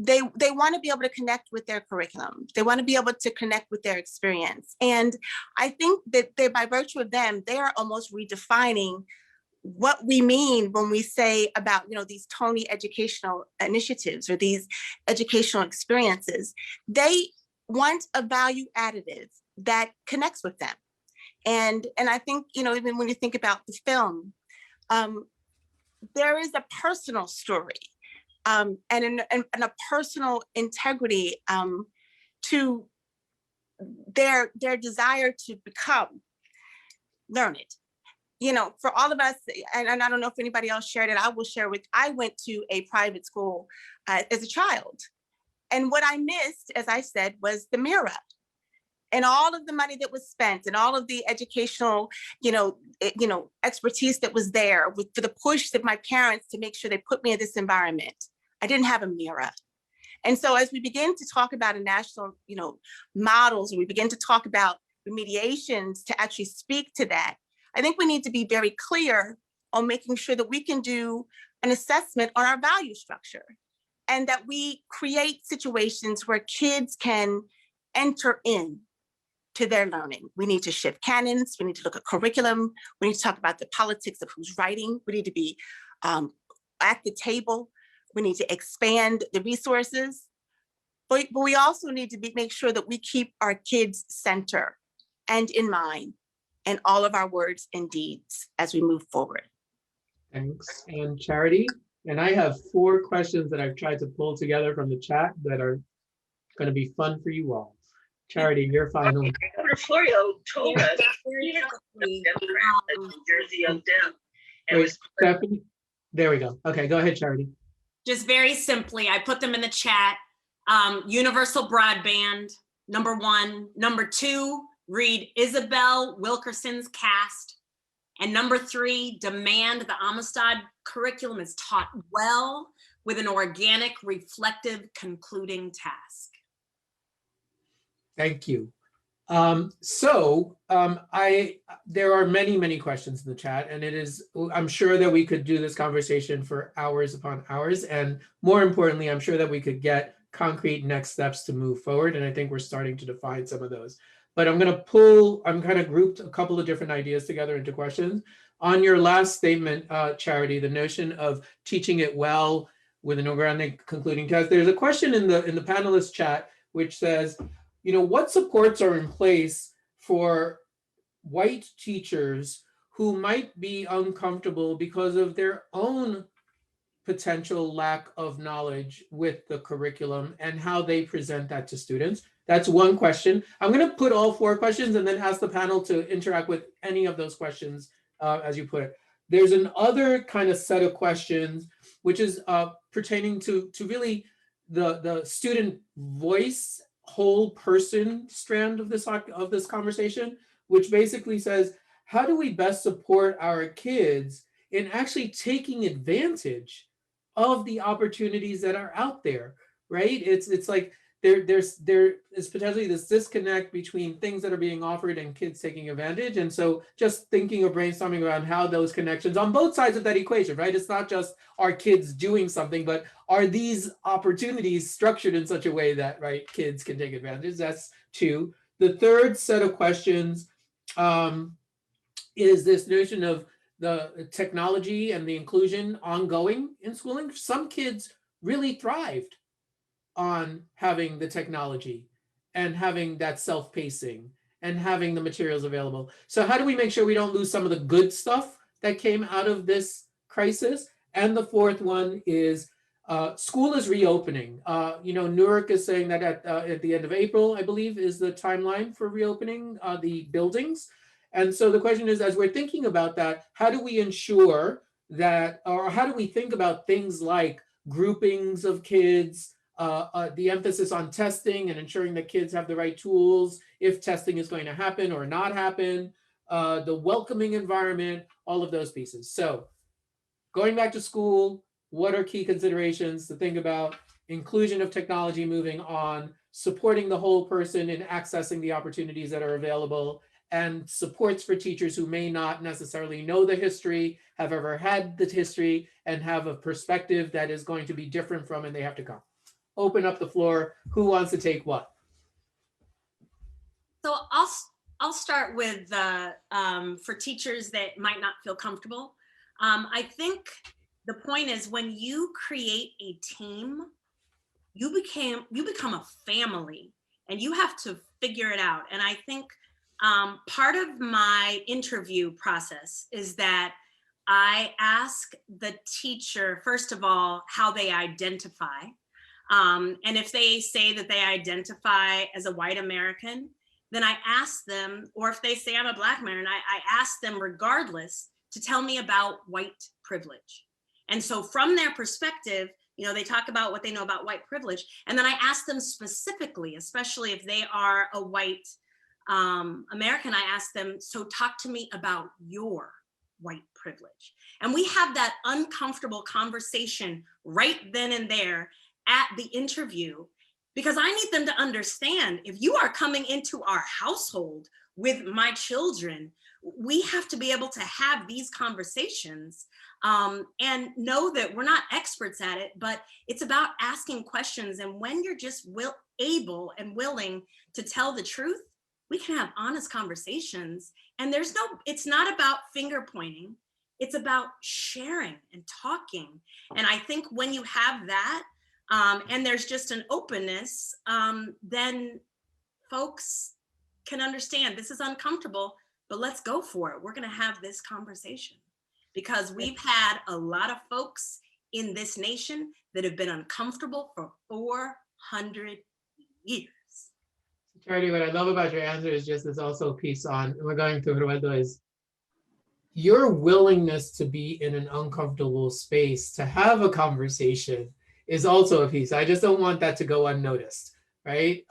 They want to be able to connect with their curriculum. They want to be able to connect with their experience. And I think that by virtue of them, they are almost redefining what we mean when we say about, you know, these Tony educational initiatives or these educational experiences. They want a value additive that connects with them. And I think, you know, even when you think about the film, there is a personal story and a personal integrity to their desire to become learned. You know, for all of us, and I don't know if anybody else shared it, I will share with, I went to a private school as a child. And what I missed, as I said, was the mirror. And all of the money that was spent and all of the educational, expertise that was there for the push that my parents to make sure they put me in this environment, I didn't have a mirror. And so as we begin to talk about a national, models, and we begin to talk about remediations to actually speak to that, I think we need to be very clear on making sure that we can do an assessment on our value structure and that we create situations where kids can enter in to their learning. We need to shift canons. We need to look at curriculum. We need to talk about the politics of who's writing. We need to be at the table. We need to expand the resources. But we also need to make sure that we keep our kids center and in mind in all of our words and deeds as we move forward. Thanks. And Charity, and I have 4 questions that I've tried to pull together from the chat that are going to be fun for you all. Charity, you're final. Florio told us Jersey of them. Wait, Stephanie, there we go. Okay, go ahead, Charity. Just very simply, I put them in the chat. Universal broadband, number 1. Number 2, read Isabel Wilkerson's Cast. And number 3, demand the Amistad curriculum is taught well with an organic, reflective, concluding task. Thank you. There are many questions in the chat, and I'm sure that we could do this conversation for hours upon hours. And more importantly, I'm sure that we could get concrete next steps to move forward. And I think we're starting to define some of those. But I'm kind of grouped a couple of different ideas together into questions. on your last statement, Charity, the notion of teaching it well with an organic concluding test, there's a question in the panelist chat which says, what supports are in place for white teachers who might be uncomfortable because of their own potential lack of knowledge with the curriculum and how they present that to students? That's one question. I'm going to put all 4 questions and then ask the panel to interact with any of those questions as you put it. There's another kind of set of questions, which is pertaining to really the student voice, whole person strand of this conversation, which basically says, how do we best support our kids in actually taking advantage of the opportunities that are out there, right? It's like there is potentially this disconnect between things that are being offered and kids taking advantage. And so just thinking of brainstorming around how those connections on both sides of that equation, right? It's not just are kids doing something, but are these opportunities structured in such a way that, right, kids can take advantage? That's 2. The third set of questions is this notion of the technology and the inclusion ongoing in schooling. Some kids really thrived on having the technology and having that self-pacing and having the materials available. So how do we make sure we don't lose some of the good stuff that came out of this crisis? And the fourth one is school is reopening. Newark is saying that at the end of April, I believe, is the timeline for reopening the buildings. And so the question is, as we're thinking about that, how do we ensure that, or how do we think about things like groupings of kids, the emphasis on testing and ensuring that kids have the right tools if testing is going to happen or not happen, the welcoming environment, all of those pieces. So going back to school, what are key considerations to think about? Inclusion of technology moving on, supporting the whole person in accessing the opportunities that are available, and supports for teachers who may not necessarily know the history, have ever had the history, and have a perspective that is going to be different from, and they have to come. Open up the floor. Who wants to take what? So I'll start with for teachers that might not feel comfortable. I think the point is, when you create a team, you become a family, and you have to figure it out. And I think part of my interview process is that I ask the teacher, first of all, how they identify. And if they say that they identify as a white American, then I ask them, or if they say I'm a Black American, I ask them regardless to tell me about white privilege. And so from their perspective, they talk about what they know about white privilege. And then I ask them specifically, especially if they are a white American, I ask them, so talk to me about your white privilege. And we have that uncomfortable conversation right then and there at the interview, because I need them to understand, if you are coming into our household with my children, we have to be able to have these conversations and know that we're not experts at it, but it's about asking questions. And when you're just able and willing to tell the truth, we can have honest conversations. And it's not about finger pointing. It's about sharing and talking. And I think when you have that, and there's just an openness, then folks can understand this is uncomfortable, but let's go for it. We're gonna have this conversation, because we've had a lot of folks in this nation that have been uncomfortable for 400 years. Charity, what I love about your answer is just this also piece on, and we're going to Roberto, is your willingness to be in an uncomfortable space to have a conversation is also a piece. I just don't want that to go unnoticed, right?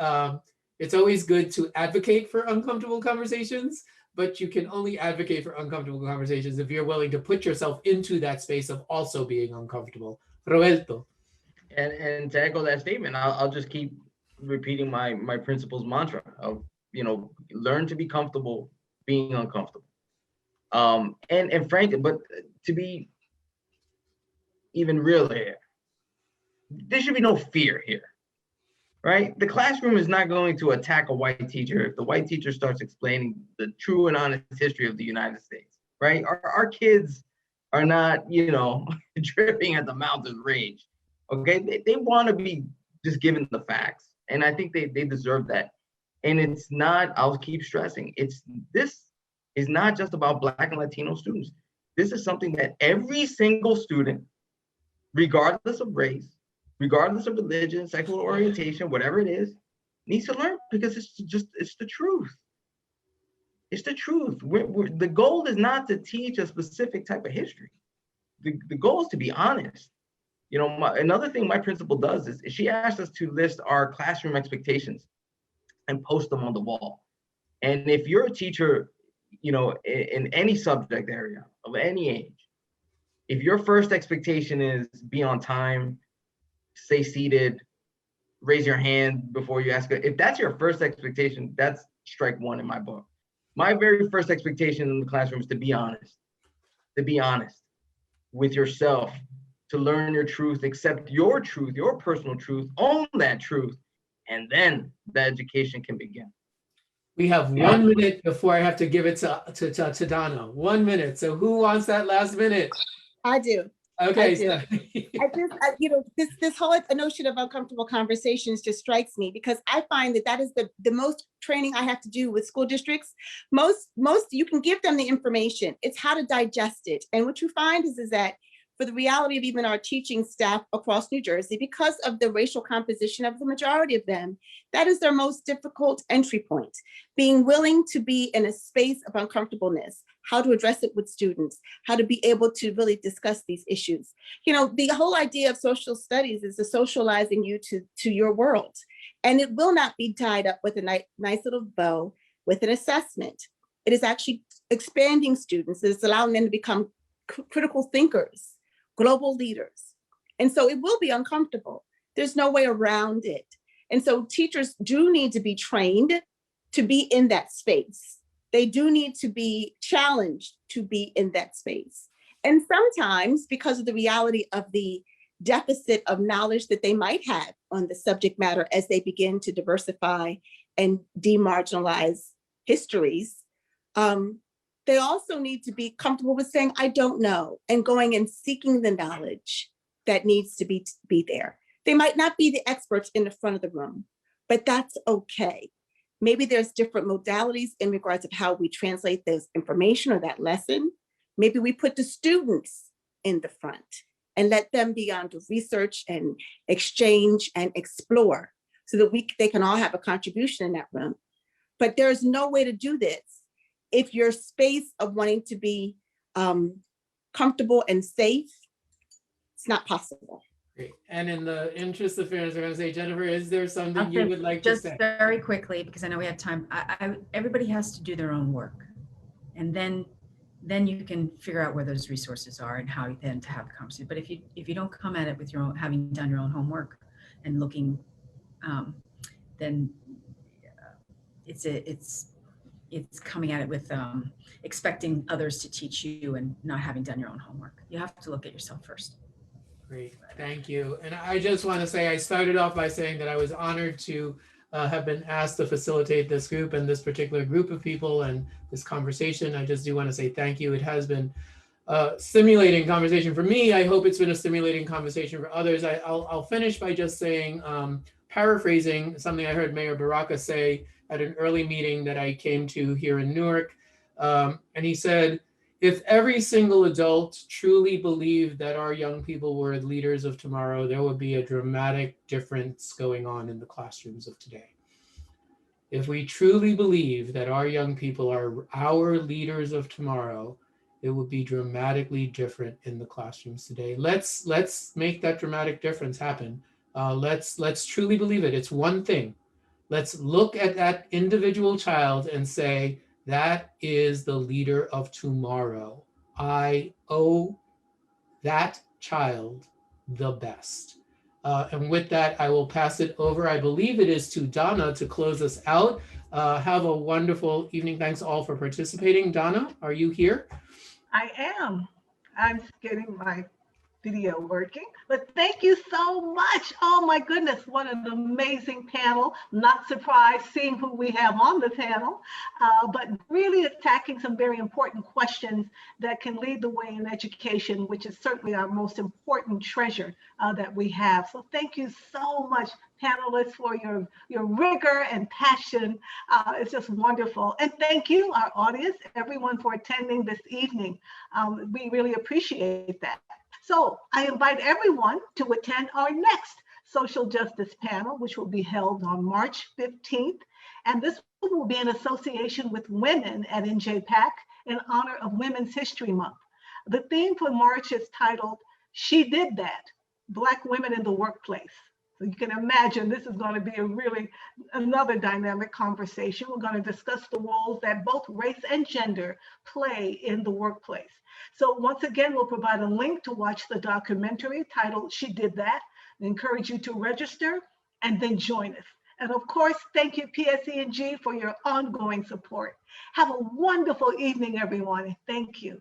It's always good to advocate for uncomfortable conversations, but you can only advocate for uncomfortable conversations if you're willing to put yourself into that space of also being uncomfortable. Roberto. And to echo that statement, I'll just keep repeating my principal's mantra of, learn to be comfortable being uncomfortable. And frankly, but to be even real here, there should be no fear here, right? The classroom is not going to attack a white teacher if the white teacher starts explaining the true and honest history of the United States. right? Our kids are not, dripping at the mouth of rage. Okay, they want to be just given the facts, and I think they deserve that. And it's not. I'll keep stressing. This is not just about Black and Latino students. This is something that every single student, regardless of race, regardless of religion, sexual orientation, whatever it is, needs to learn, because it's the truth. It's the truth. The goal is not to teach a specific type of history. The goal is to be honest. Another thing my principal does is she asks us to list our classroom expectations and post them on the wall. And if you're a teacher, in any subject area of any age, if your first expectation is be on time, stay seated, raise your hand before you ask, if that's your first expectation, that's strike one in my book. My very first expectation in the classroom is to be honest with yourself, to learn your truth, accept your truth, your personal truth, own that truth, and then the education can begin. We have 1 minute before I have to give it to Donna. 1 minute. So who wants that last minute? I do. Okay. I this whole notion of uncomfortable conversations just strikes me, because I find that is the most training I have to do with school districts. Most you can give them the information. It's how to digest it. And what you find is that for the reality of even our teaching staff across New Jersey, because of the racial composition of the majority of them, that is their most difficult entry point. Being willing to be in a space of uncomfortableness, how to address it with students, how to be able to really discuss these issues. The whole idea of social studies is the socializing you to your world. And it will not be tied up with a nice little bow with an assessment. It is actually expanding students. It's allowing them to become critical thinkers, global leaders. And so it will be uncomfortable. There's no way around it. And so teachers do need to be trained to be in that space. They do need to be challenged to be in that space. And sometimes, because of the reality of the deficit of knowledge that they might have on the subject matter as they begin to diversify and demarginalize histories, they also need to be comfortable with saying, I don't know, and going and seeking the knowledge that needs to be there. They might not be the experts in the front of the room, but that's okay. Maybe there's different modalities in regards of how we translate this information or that lesson. Maybe we put the students in the front and let them be on to research and exchange and explore so that they can all have a contribution in that room. But there's no way to do this if your space of wanting to be comfortable and safe, it's not possible. Great. And in the interest of fairness, I'm going to say, Jennifer, is there something you would like to say? Just very quickly, because I know we have time. Everybody has to do their own work, and then you can figure out where those resources are and how then to have the conversation. But if you don't come at it with your own, having done your own homework and looking, then it's coming at it with expecting others to teach you and not having done your own homework. You have to look at yourself first. Great, thank you. And I just want to say, I started off by saying that I was honored to have been asked to facilitate this group and this particular group of people and this conversation. I just do want to say thank you. It has been a stimulating conversation for me. I hope it's been a stimulating conversation for others. I'll finish by just saying, paraphrasing something I heard Mayor Baraka say at an early meeting that I came to here in Newark. And he said, if every single adult truly believed that our young people were leaders of tomorrow, there would be a dramatic difference going on in the classrooms of today. If we truly believe that our young people are our leaders of tomorrow, it would be dramatically different in the classrooms today. Let's make that dramatic difference happen. Let's truly believe it. It's one thing. Let's look at that individual child and say, that is the leader of tomorrow. I owe that child the best. And with that, I will pass it over. I believe it is to Donna to close us out. Have a wonderful evening. Thanks all for participating. Donna, are you here? I am. I'm getting video working, but thank you so much. Oh my goodness, what an amazing panel. Not surprised seeing who we have on the panel, but really attacking some very important questions that can lead the way in education, which is certainly our most important treasure that we have. So thank you so much, panelists, for your rigor and passion. It's just wonderful. And thank you, our audience, everyone, for attending this evening. We really appreciate that. So I invite everyone to attend our next social justice panel, which will be held on March 15th. And this will be in association with women at NJPAC in honor of Women's History Month. The theme for March is titled, "She Did That, Black Women in the Workplace." So you can imagine this is going to be another dynamic conversation. We're going to discuss the roles that both race and gender play in the workplace. So once again, we'll provide a link to watch the documentary titled "She Did That." I encourage you to register and then join us. And of course, thank you, PSEG, for your ongoing support. Have a wonderful evening, everyone. Thank you.